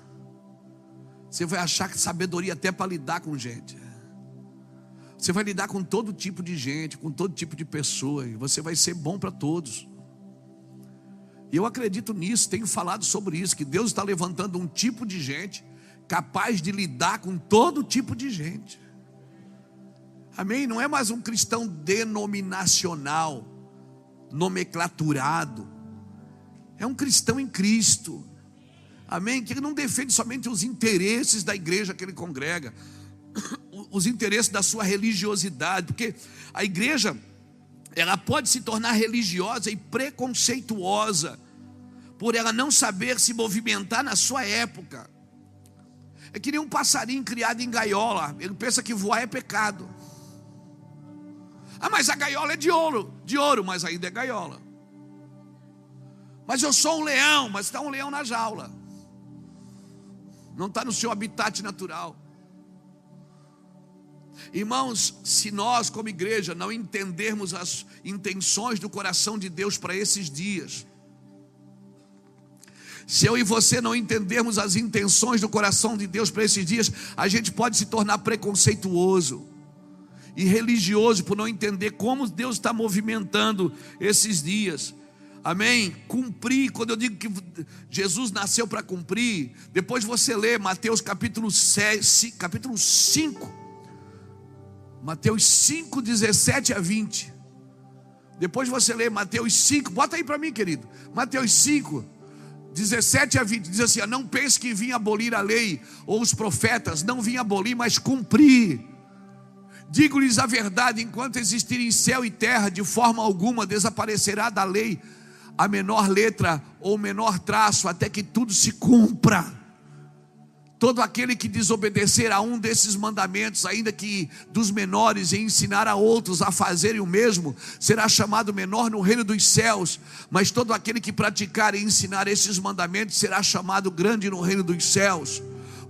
sabedoria até para lidar com gente. Você vai lidar com todo tipo de gente, com todo tipo de pessoa, e você vai ser bom para todos. E eu acredito nisso, tenho falado sobre isso, que Deus está levantando um tipo de gente capaz de lidar com todo tipo de gente. Amém? Não é mais um cristão denominacional, nomenclaturado. É um cristão em Cristo. Amém? Que ele não defende somente os interesses da igreja que ele congrega, os interesses da sua religiosidade, porque a igreja, ela pode se tornar religiosa e preconceituosa por ela não saber se movimentar na sua época. É que nem um passarinho criado em gaiola, ele pensa que voar é pecado. Ah, mas a gaiola é de ouro, mas ainda é gaiola. Mas eu sou um leão, mas está um leão na jaula, não está no seu habitat natural. Irmãos, se nós como igreja não entendermos as intenções do coração de Deus para esses dias, se eu e você não entendermos as intenções do coração de Deus para esses dias, a gente pode se tornar preconceituoso e religioso por não entender como Deus está movimentando esses dias. Amém? Cumprir, quando eu digo que Jesus nasceu para cumprir, depois você lê Mateus capítulo 5, Mateus 5, 17 a 20. Depois você lê Mateus 5, bota aí para mim, querido. Mateus 5, 17 a 20, diz assim: não pense que vim abolir a lei ou os profetas, não vim abolir, mas cumprir. Digo-lhes a verdade, enquanto existirem céu e terra, de forma alguma desaparecerá da lei a menor letra ou menor traço, até que tudo se cumpra. Todo aquele que desobedecer a um desses mandamentos, ainda que dos menores, e ensinar a outros a fazerem o mesmo, será chamado menor no reino dos céus. Mas todo aquele que praticar e ensinar esses mandamentos será chamado grande no reino dos céus.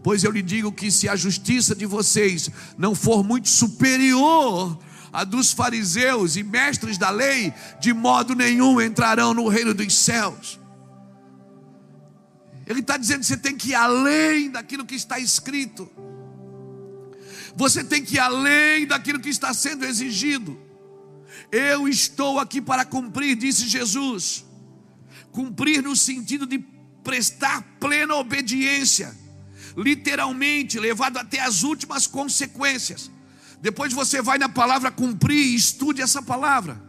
Pois eu lhe digo que se a justiça de vocês não for muito superior à dos fariseus e mestres da lei, de modo nenhum entrarão no reino dos céus. Ele está dizendo que você tem que ir além daquilo que está escrito. Você tem que ir além daquilo que está sendo exigido. Eu estou aqui para cumprir, disse Jesus. Cumprir no sentido de prestar plena obediência, literalmente, levado até as últimas consequências. Depois você vai na palavra cumprir e estude essa palavra.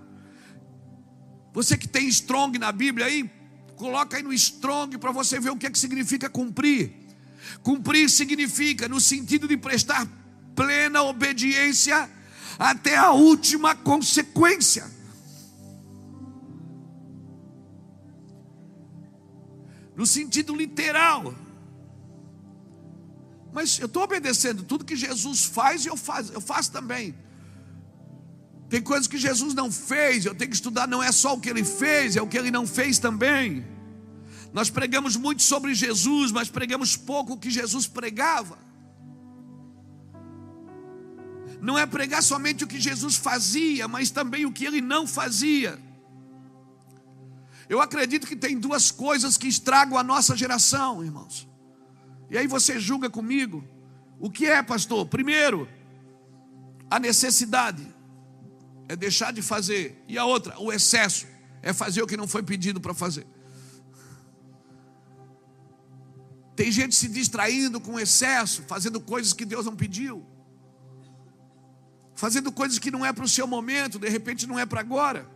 Você que tem Strong na Bíblia aí, coloca aí no Strong para você ver o que significa cumprir. Cumprir significa no sentido de prestar plena obediência até a última consequência. No sentido literal. Mas eu estou obedecendo tudo que Jesus faz e eu faço também. Tem coisas que Jesus não fez, eu tenho que estudar, não é só o que Ele fez, é o que Ele não fez também. Nós pregamos muito sobre Jesus, mas pregamos pouco o que Jesus pregava. Não é pregar somente o que Jesus fazia, mas também o que Ele não fazia. Eu acredito que tem duas coisas que estragam a nossa geração, irmãos. E aí você julga comigo. O que é, pastor? Primeiro, a necessidade é deixar de fazer. E a outra, o excesso é fazer o que não foi pedido para fazer. Tem gente se distraindo com excesso, fazendo coisas que Deus não pediu, fazendo coisas que não é para o seu momento, de repente não é para agora.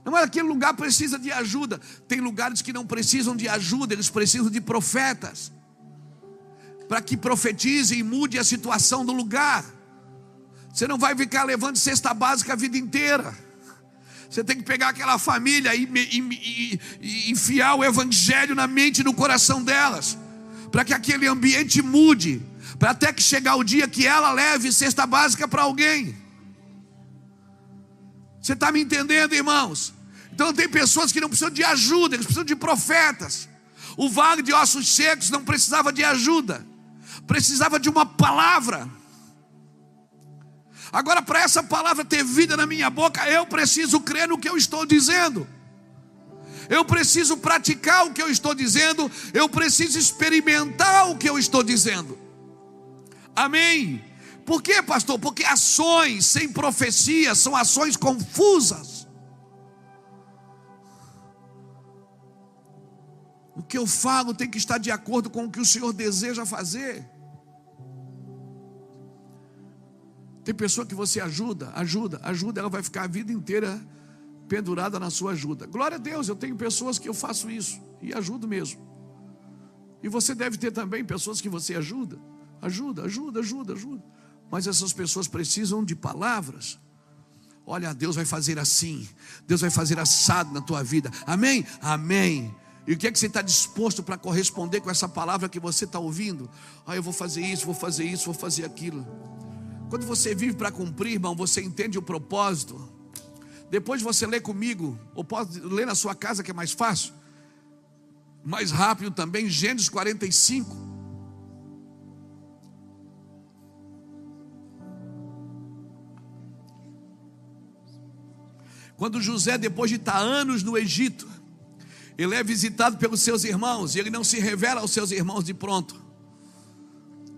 Não, mas aquele lugar precisa de ajuda. Tem lugares que não precisam de ajuda, eles precisam de profetas, para que profetizem e mude a situação do lugar. Você não vai ficar levando cesta básica a vida inteira. Você tem que pegar aquela família e enfiar o evangelho na mente e no coração delas, para que aquele ambiente mude, para até que chegar o dia que ela leve cesta básica para alguém. Você está me entendendo, irmãos? Então tem pessoas que não precisam de ajuda, eles precisam de profetas. O vale de ossos secos não precisava de ajuda, precisava de uma palavra. Agora, para essa palavra ter vida na minha boca, eu preciso crer no que eu estou dizendo, eu preciso praticar o que eu estou dizendo, eu preciso experimentar o que eu estou dizendo. Amém? Por quê, pastor? Porque ações sem profecia são ações confusas. O que eu falo tem que estar de acordo com o que o Senhor deseja fazer. Tem pessoa que você ajuda, ela vai ficar a vida inteira pendurada na sua ajuda. Glória a Deus, eu tenho pessoas que eu faço isso e ajudo mesmo. E você deve ter também pessoas que você ajuda. Mas essas pessoas precisam de palavras. Olha, Deus vai fazer assim, Deus vai fazer assado na tua vida. Amém? Amém. E o que é que você está disposto para corresponder com essa palavra que você está ouvindo? Eu vou fazer isso, vou fazer aquilo. Quando você vive para cumprir, irmão, você entende o propósito. Depois você lê comigo, ou pode ler na sua casa que é mais fácil, mais rápido também, Gênesis 45. Quando José, depois de estar anos no Egito, ele é visitado pelos seus irmãos, e ele não se revela aos seus irmãos de pronto.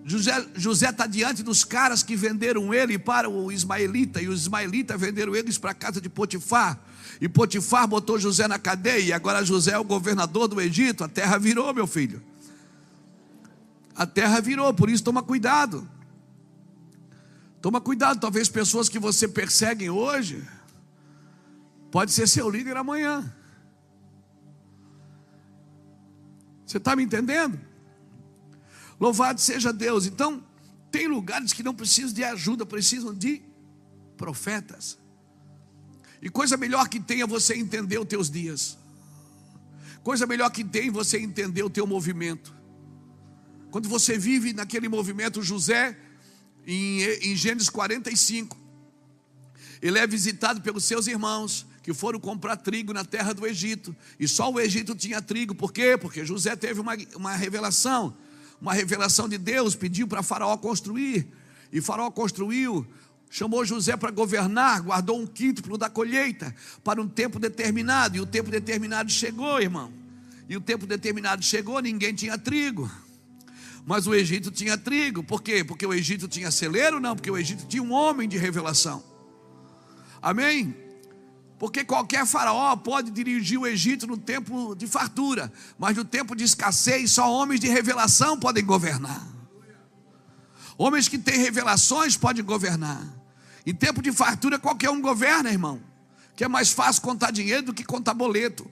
José está diante dos caras que venderam ele para o ismaelita, e os ismaelitas venderam eles para a casa de Potifar, e Potifar botou José na cadeia, e agora José é o governador do Egito. A terra virou, meu filho, a terra virou. Por isso toma cuidado, talvez pessoas que você persegue hoje, pode ser seu líder amanhã. Você está me entendendo? Louvado seja Deus. Então, tem lugares que não precisam de ajuda, precisam de profetas. E coisa melhor que tem é você entender os teus dias. Coisa melhor que tem é você entender o teu movimento. Quando você vive naquele movimento, José, em Gênesis 45, ele é visitado pelos seus irmãos, que foram comprar trigo na terra do Egito, e só o Egito tinha trigo. Por quê? Porque José teve uma revelação de Deus, pediu para Faraó construir, e Faraó construiu, chamou José para governar, guardou um quíntuplo da colheita para um tempo determinado, e o tempo determinado chegou, irmão, ninguém tinha trigo, mas o Egito tinha trigo. Por quê? Porque o Egito tinha celeiro? Não, porque o Egito tinha um homem de revelação. Amém? Porque qualquer faraó pode dirigir o Egito no tempo de fartura, mas no tempo de escassez só homens de revelação podem governar. Homens que têm revelações podem governar. Em tempo de fartura qualquer um governa, irmão, que é mais fácil contar dinheiro do que contar boleto.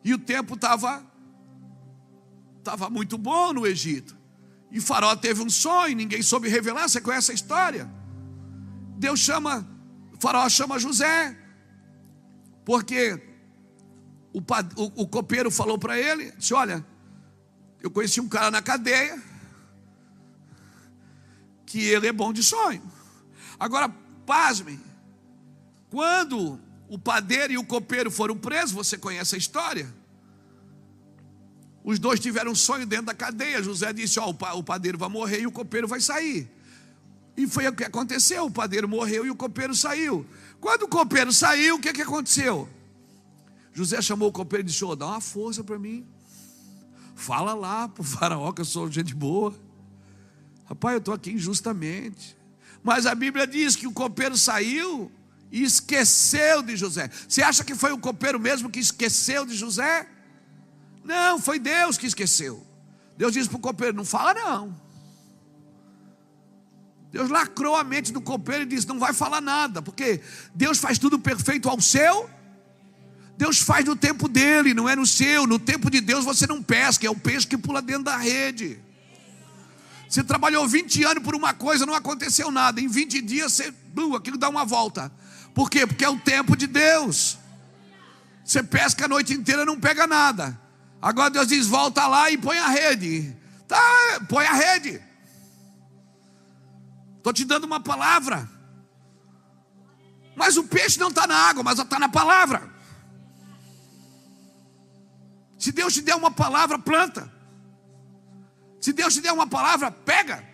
E o tempo estava muito bom no Egito. E Faraó teve um sonho, ninguém soube revelar. Você conhece a história? Faraó chama José, porque o copeiro falou para ele, disse: olha, eu conheci um cara na cadeia, que ele é bom de sonho. Agora, pasmem, quando o padeiro e o copeiro foram presos, você conhece a história, os dois tiveram um sonho dentro da cadeia. José disse: o padeiro vai morrer e o copeiro vai sair. E foi o que aconteceu, o padeiro morreu e o copeiro saiu. Quando o copeiro saiu, o que aconteceu? José chamou o copeiro e disse: dá uma força para mim, fala lá para o faraó que eu sou gente boa. Rapaz, eu estou aqui injustamente. Mas a Bíblia diz que o copeiro saiu e esqueceu de José. Você acha que foi o copeiro mesmo que esqueceu de José? Não, foi Deus que esqueceu. Deus disse para o copeiro: não fala não. Deus lacrou a mente do copeiro e disse: não vai falar nada, porque Deus faz tudo perfeito ao seu. Deus faz no tempo dele, não é no seu. No tempo de Deus você não pesca, é o peixe que pula dentro da rede. Você trabalhou 20 anos por uma coisa, não aconteceu nada. Em 20 dias aquilo dá uma volta. Por quê? Porque é o tempo de Deus. Você pesca a noite inteira e não pega nada. Agora Deus diz: volta lá e põe a rede. Tá, põe a rede. Estou te dando uma palavra. Mas o peixe não está na água, mas está na palavra. Se Deus te der uma palavra, planta. Se Deus te der uma palavra, pega.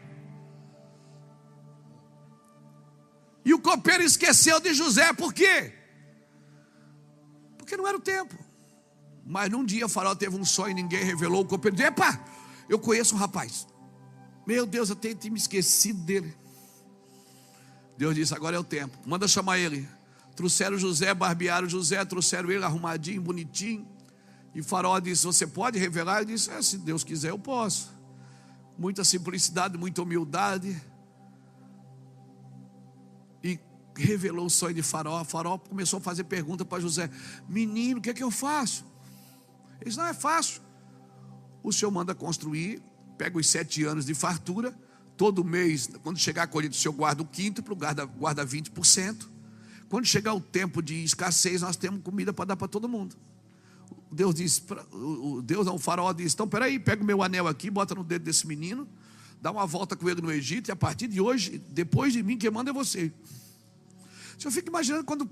E o copeiro esqueceu de José, por quê? Porque não era o tempo. Mas num dia o faraó teve um sonho e ninguém revelou. O copeiro disse: epa, eu conheço um rapaz. Meu Deus, eu tenho me esquecido dele. Deus disse: agora é o tempo, manda chamar ele. Trouxeram José, barbearam José, trouxeram ele arrumadinho, bonitinho. E o faraó disse: você pode revelar? Ele disse: se Deus quiser eu posso. Muita simplicidade, muita humildade. E revelou o sonho de faraó. O faraó começou a fazer pergunta para José: menino, o que é que eu faço? Ele disse: não é fácil. O senhor manda construir, pega os 7 anos de fartura. Todo mês, quando chegar a colheita, o senhor guarda o quinto, guarda 20%. Quando chegar o tempo de escassez, nós temos comida para dar para todo mundo. Deus disse, o faraó disse: então peraí, pega o meu anel aqui, bota no dedo desse menino, dá uma volta com ele no Egito, e a partir de hoje, depois de mim, quem manda é você. O senhor fica imaginando quando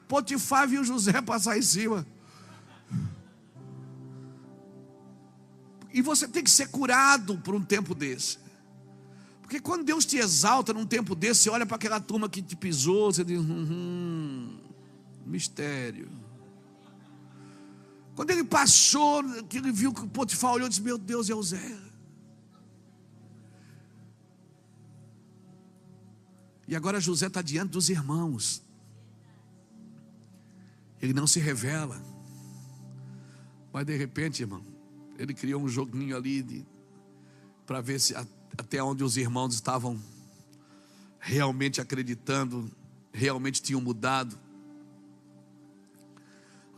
Potifar viu José passar em cima. E você tem que ser curado por um tempo desse. Porque quando Deus te exalta num tempo desse, você olha para aquela turma que te pisou, você diz: mistério. Quando ele passou, que ele viu que o Potifar olhou e disse: meu Deus, é o Zé. E agora José está diante dos irmãos. Ele não se revela. Mas de repente, irmão, ele criou um joguinho ali para ver se até onde os irmãos estavam realmente acreditando, realmente tinham mudado.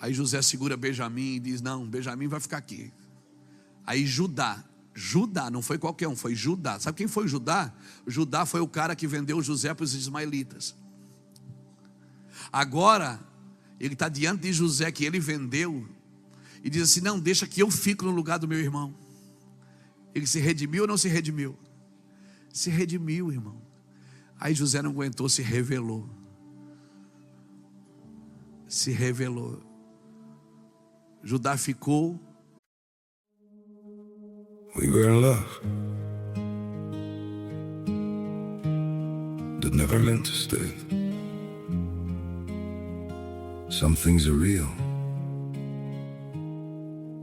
Aí José segura Benjamim e diz: não, Benjamim vai ficar aqui. Aí Judá, não foi qualquer um, foi Judá. Sabe quem foi Judá? Judá foi o cara que vendeu José para os ismaelitas. Agora, ele está diante de José, que ele vendeu, e diz assim: não, deixa que eu fico no lugar do meu irmão. Ele se redimiu ou não se redimiu? Se redimiu, irmão. Aí José não aguentou, se revelou. Se revelou. Judá ficou. We were in love that never meant to stay. Some things are real,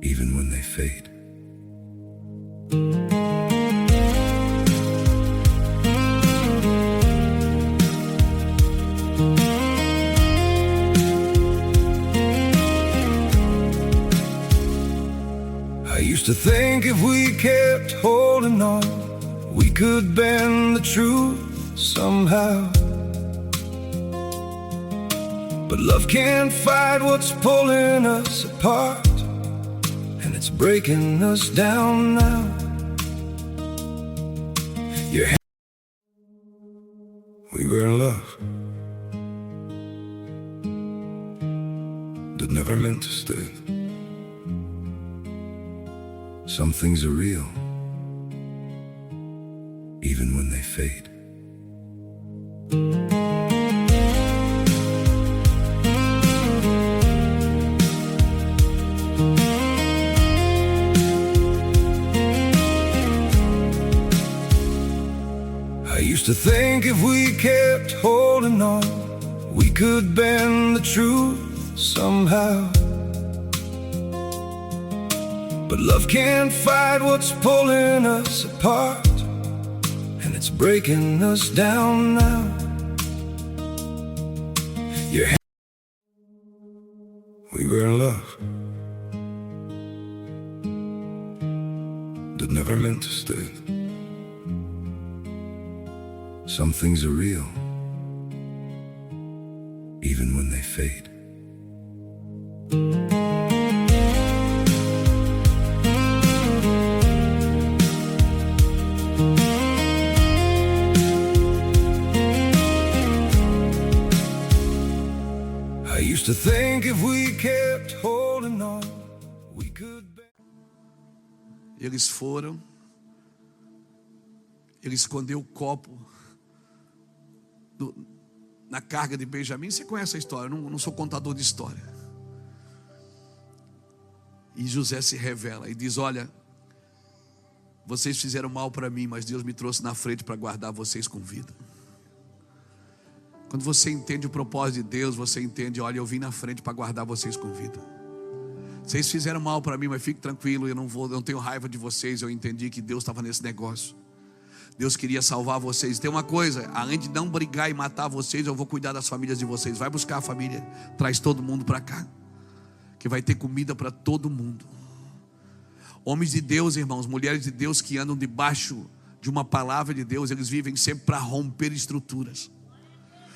even when they fade. Used to think if we kept holding on, we could bend the truth somehow. But love can't fight what's pulling us apart, and it's breaking us down now. We were in love that never meant to stay. Some things are real, even when they fade. I used to think if we kept holding on, we could bend the truth somehow. But love can't fight what's pulling us apart, and it's breaking us down now. We were in love that never meant to stay. Some things are real, even when they fade. I used to think if we kept holding on, we could. Eles foram. Ele escondeu o copo na carga de Benjamim. Você conhece a história, eu não sou contador de história. E José se revela e diz: olha, vocês fizeram mal para mim, mas Deus me trouxe na frente para guardar vocês com vida. Quando você entende o propósito de Deus, você entende: olha, eu vim na frente para guardar vocês com vida. Vocês fizeram mal para mim, mas fique tranquilo, eu não tenho raiva de vocês. Eu entendi que Deus estava nesse negócio. Deus queria salvar vocês. Tem uma coisa: além de não brigar e matar vocês, eu vou cuidar das famílias de vocês. Vai buscar a família, traz todo mundo para cá, que vai ter comida para todo mundo. Homens de Deus, irmãos, mulheres de Deus que andam debaixo de uma palavra de Deus, eles vivem sempre para romper estruturas.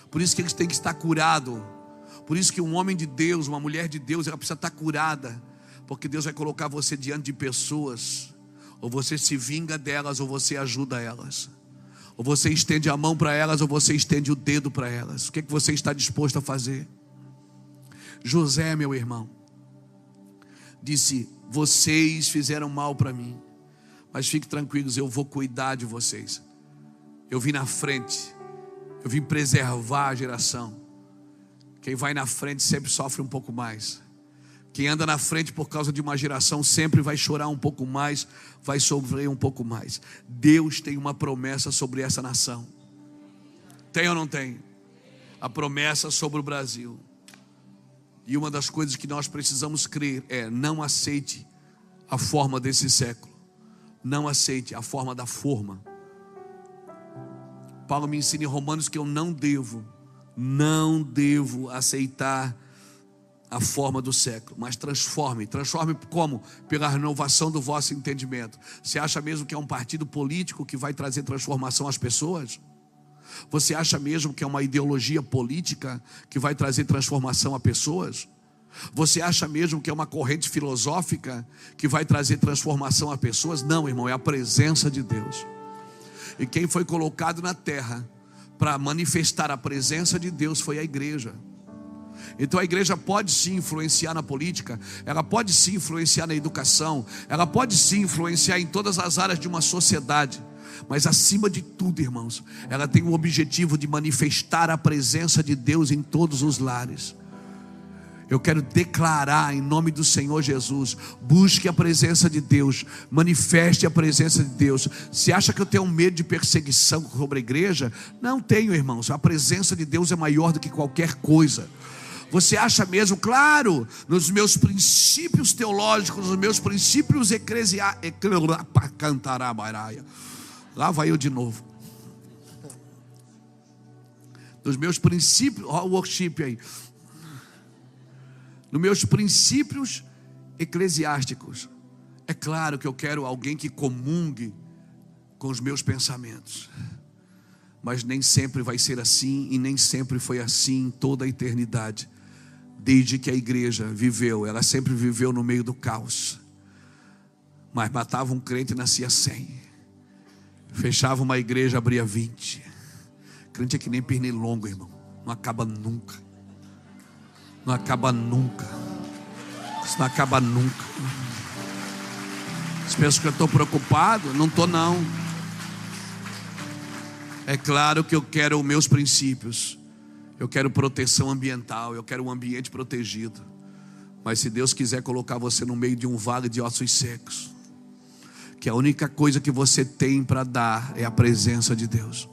Por isso que eles têm que estar curados. Por isso que um homem de Deus, uma mulher de Deus, ela precisa estar curada, porque Deus vai colocar você diante de pessoas. Ou você se vinga delas, ou você ajuda elas. Ou você estende a mão para elas, ou você estende o dedo para elas. O que você está disposto a fazer? José, meu irmão, disse: vocês fizeram mal para mim, mas fiquem tranquilos, eu vou cuidar de vocês. Eu vim na frente, eu vim preservar a geração. Quem vai na frente sempre sofre um pouco mais. Quem anda na frente por causa de uma geração sempre vai chorar um pouco mais, vai sofrer um pouco mais. Deus tem uma promessa sobre essa nação. Tem ou não tem? A promessa sobre o Brasil. E uma das coisas que nós precisamos crer é: não aceite a forma desse século. Não aceite a forma da forma. Paulo me ensina em Romanos que eu não devo aceitar a forma do século, mas transforme como? Pela renovação do vosso entendimento. Você acha mesmo que é um partido político que vai trazer transformação às pessoas? Você acha mesmo que é uma ideologia política que vai trazer transformação a pessoas? Você acha mesmo que é uma corrente filosófica que vai trazer transformação a pessoas? Não, irmão, é a presença de Deus. E quem foi colocado na terra para manifestar a presença de Deus foi a igreja. Então a igreja pode sim influenciar na política, ela pode sim influenciar na educação, ela pode sim influenciar em todas as áreas de uma sociedade. Mas acima de tudo, irmãos, ela tem o objetivo de manifestar a presença de Deus em todos os lares. Eu quero declarar em nome do Senhor Jesus: busque a presença de Deus, manifeste a presença de Deus. Se acha que eu tenho medo de perseguição sobre a igreja? Não tenho, irmãos. A presença de Deus é maior do que qualquer coisa. Você acha mesmo? Claro, nos meus princípios teológicos, nos meus princípios eclesiásticos. Lá vai eu de novo. Nos meus princípios, ó, o worship aí. Nos meus princípios eclesiásticos, é claro que eu quero alguém que comungue com os meus pensamentos. Mas nem sempre vai ser assim, e nem sempre foi assim em toda a eternidade. Desde que a igreja viveu, ela sempre viveu no meio do caos. Mas matava um crente e nascia 100. Fechava uma igreja, abria 20. Crente é que nem pernilongo, irmão. Não acaba nunca. Não acaba nunca. Isso não acaba nunca. Vocês pensam que eu estou preocupado? Não estou não. É claro que eu quero os meus princípios. Eu quero proteção ambiental. Eu quero um ambiente protegido. Mas se Deus quiser colocar você no meio de um vale de ossos secos, que a única coisa que você tem para dar é a presença de Deus.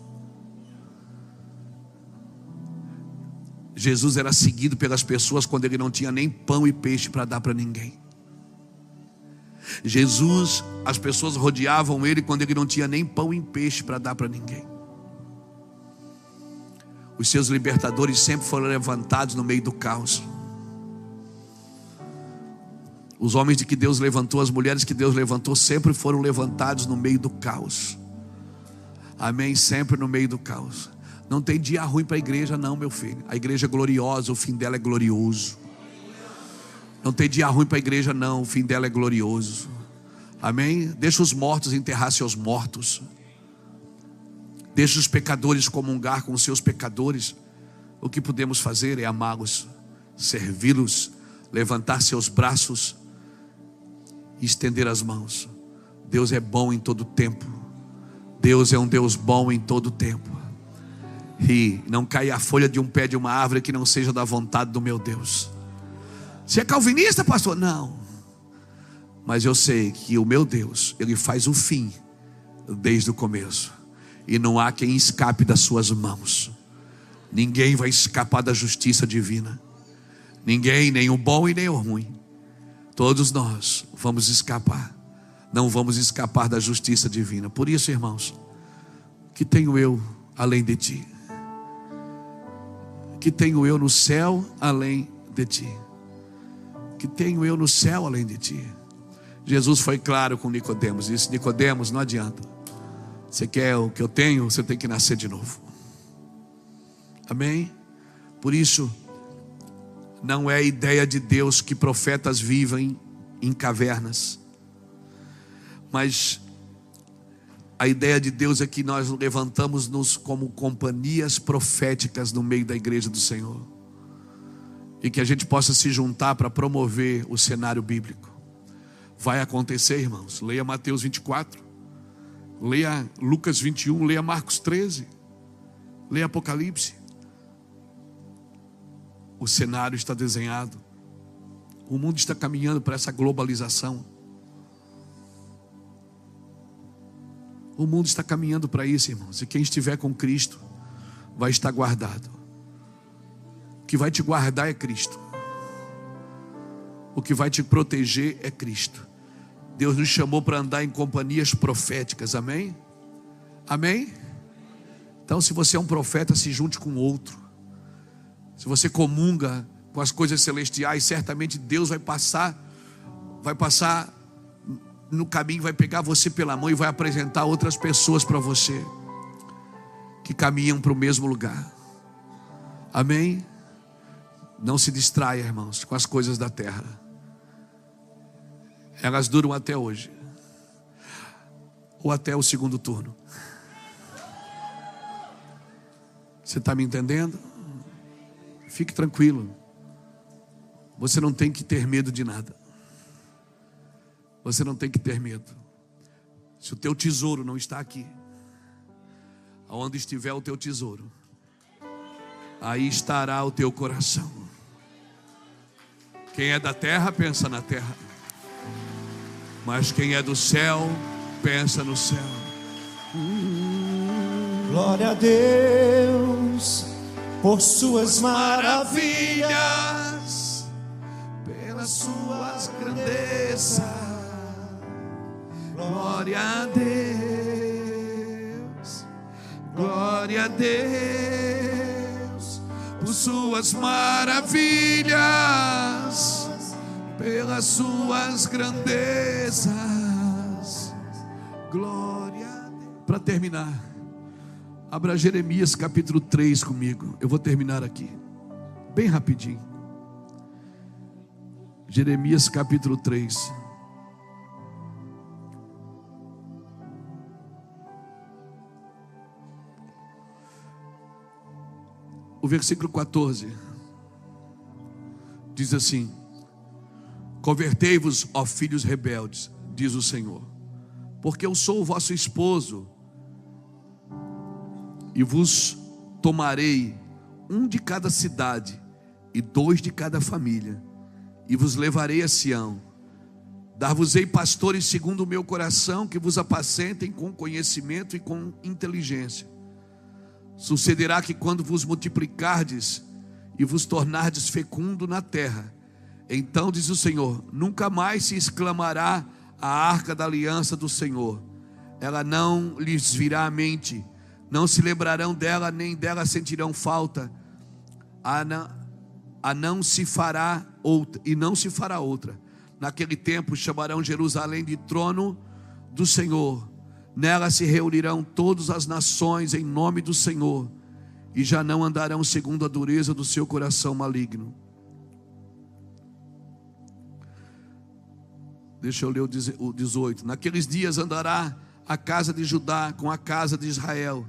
Jesus era seguido pelas pessoas quando ele não tinha nem pão e peixe para dar para ninguém. Jesus, as pessoas rodeavam ele quando ele não tinha nem pão e peixe para dar para ninguém. Os seus libertadores sempre foram levantados no meio do caos. Os homens de que Deus levantou, as mulheres que Deus levantou, sempre foram levantados no meio do caos. Amém? Sempre no meio do caos. Não tem dia ruim para a igreja não, meu filho. A igreja é gloriosa, o fim dela é glorioso. Não tem dia ruim para a igreja não, o fim dela é glorioso. Amém? Deixa os mortos enterrar seus mortos. Deixa os pecadores comungar com os seus pecadores. O que podemos fazer é amá-los, servi-los, levantar seus braços e estender as mãos. Deus é bom em todo tempo. Deus é um Deus bom em todo tempo. E não cai a folha de um pé de uma árvore que não seja da vontade do meu Deus. Você é calvinista, pastor? Não. Mas eu sei que o meu Deus, Ele faz o fim desde o começo. E não há quem escape das suas mãos. Ninguém vai escapar da justiça divina. Ninguém, nem o bom e nem o ruim. Todos nós vamos escapar. Não vamos escapar da justiça divina. Por isso, irmãos, que tenho eu além de ti? Que tenho eu no céu além de ti? Que tenho eu no céu além de ti? Jesus foi claro com Nicodemos. Disse: Nicodemos, não adianta. Você quer o que eu tenho? Você tem que nascer de novo. Amém? Por isso, não é ideia de Deus que profetas vivem em cavernas. Mas a ideia de Deus é que nós levantamos-nos como companhias proféticas no meio da igreja do Senhor. E que a gente possa se juntar para promover o cenário bíblico. Vai acontecer, irmãos. Leia Mateus 24. Leia Lucas 21. Leia Marcos 13. Leia Apocalipse. O cenário está desenhado. O mundo está caminhando para essa globalização. O mundo está caminhando para isso, irmãos. E quem estiver com Cristo vai estar guardado. O que vai te guardar é Cristo. O que vai te proteger é Cristo. Deus nos chamou para andar em companhias proféticas, amém? Amém? Então, se você é um profeta, se junte com outro. Se você comunga com as coisas celestiais, certamente Deus vai passar no caminho, vai pegar você pela mão e vai apresentar outras pessoas para você, que caminham para o mesmo lugar. Amém? Não se distraia, irmãos, com as coisas da terra. Elas duram até hoje, ou até o segundo turno. Você está me entendendo? Fique tranquilo. Você não tem que ter medo de nada. Você não tem que ter medo. Se o teu tesouro não está aqui, aonde estiver o teu tesouro, aí estará o teu coração. Quem é da terra, pensa na terra. Mas quem é do céu, pensa no céu. Glória a Deus por suas maravilhas, pelas suas grandezas. Glória a Deus, glória a Deus por suas maravilhas, pelas suas grandezas. Glória a Deus. Para terminar, abra Jeremias capítulo 3 comigo. Eu vou terminar aqui, bem rapidinho. Jeremias capítulo 3. O versículo 14 diz assim: convertei-vos, ó filhos rebeldes, diz o Senhor, porque eu sou o vosso esposo, e vos tomarei um de cada cidade e 2 de cada família, e vos levarei a Sião. Dar-vos-ei pastores segundo o meu coração, que vos apacentem com conhecimento e com inteligência. Sucederá que quando vos multiplicardes e vos tornardes fecundo na terra, então, diz o Senhor, nunca mais se exclamará: a arca da aliança do Senhor. Ela não lhes virá à mente, não se lembrarão dela, nem dela sentirão falta. Não se fará outra. Naquele tempo chamarão Jerusalém de trono do Senhor. Nela se reunirão todas as nações em nome do Senhor, e já não andarão segundo a dureza do seu coração maligno. Deixa eu ler o 18. Naqueles dias andará a casa de Judá com a casa de Israel,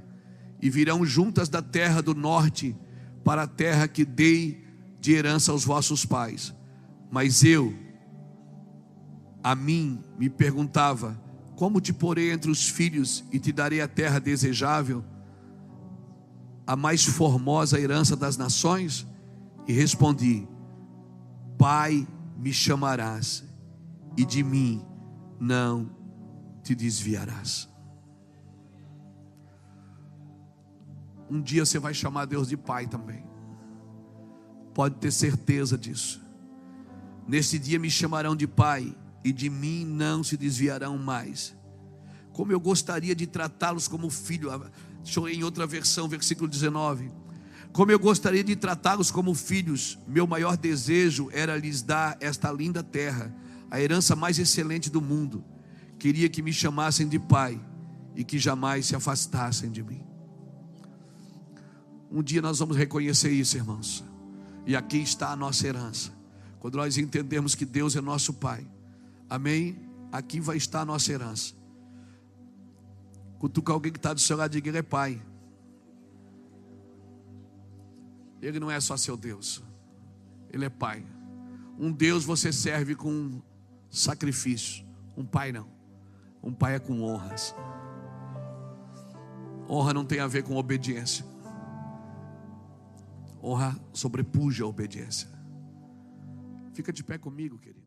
e virão juntas da terra do norte para a terra que dei de herança aos vossos pais. Mas a mim me perguntava: como te porei entre os filhos e te darei a terra desejável, a mais formosa herança das nações? E respondi: Pai me chamarás, e de mim não te desviarás. Um dia você vai chamar Deus de Pai também. Pode ter certeza disso. Nesse dia me chamarão de Pai, e de mim não se desviarão mais. Como eu gostaria de tratá-los como filho. Deixa eu ler em outra versão, versículo 19. Como eu gostaria de tratá-los como filhos, meu maior desejo era lhes dar esta linda terra, a herança mais excelente do mundo. Queria que me chamassem de Pai e que jamais se afastassem de mim. Um dia nós vamos reconhecer isso, irmãos. E aqui está a nossa herança. Quando nós entendemos que Deus é nosso Pai, amém? Aqui vai estar a nossa herança. Cutuca alguém que está do seu lado e diga: Ele é Pai. Ele não é só seu Deus, Ele é Pai. Um Deus você serve com sacrifício, um Pai não. Um Pai é com honras. Honra não tem a ver com obediência. Honra sobrepuja a obediência. Fica de pé comigo, querido.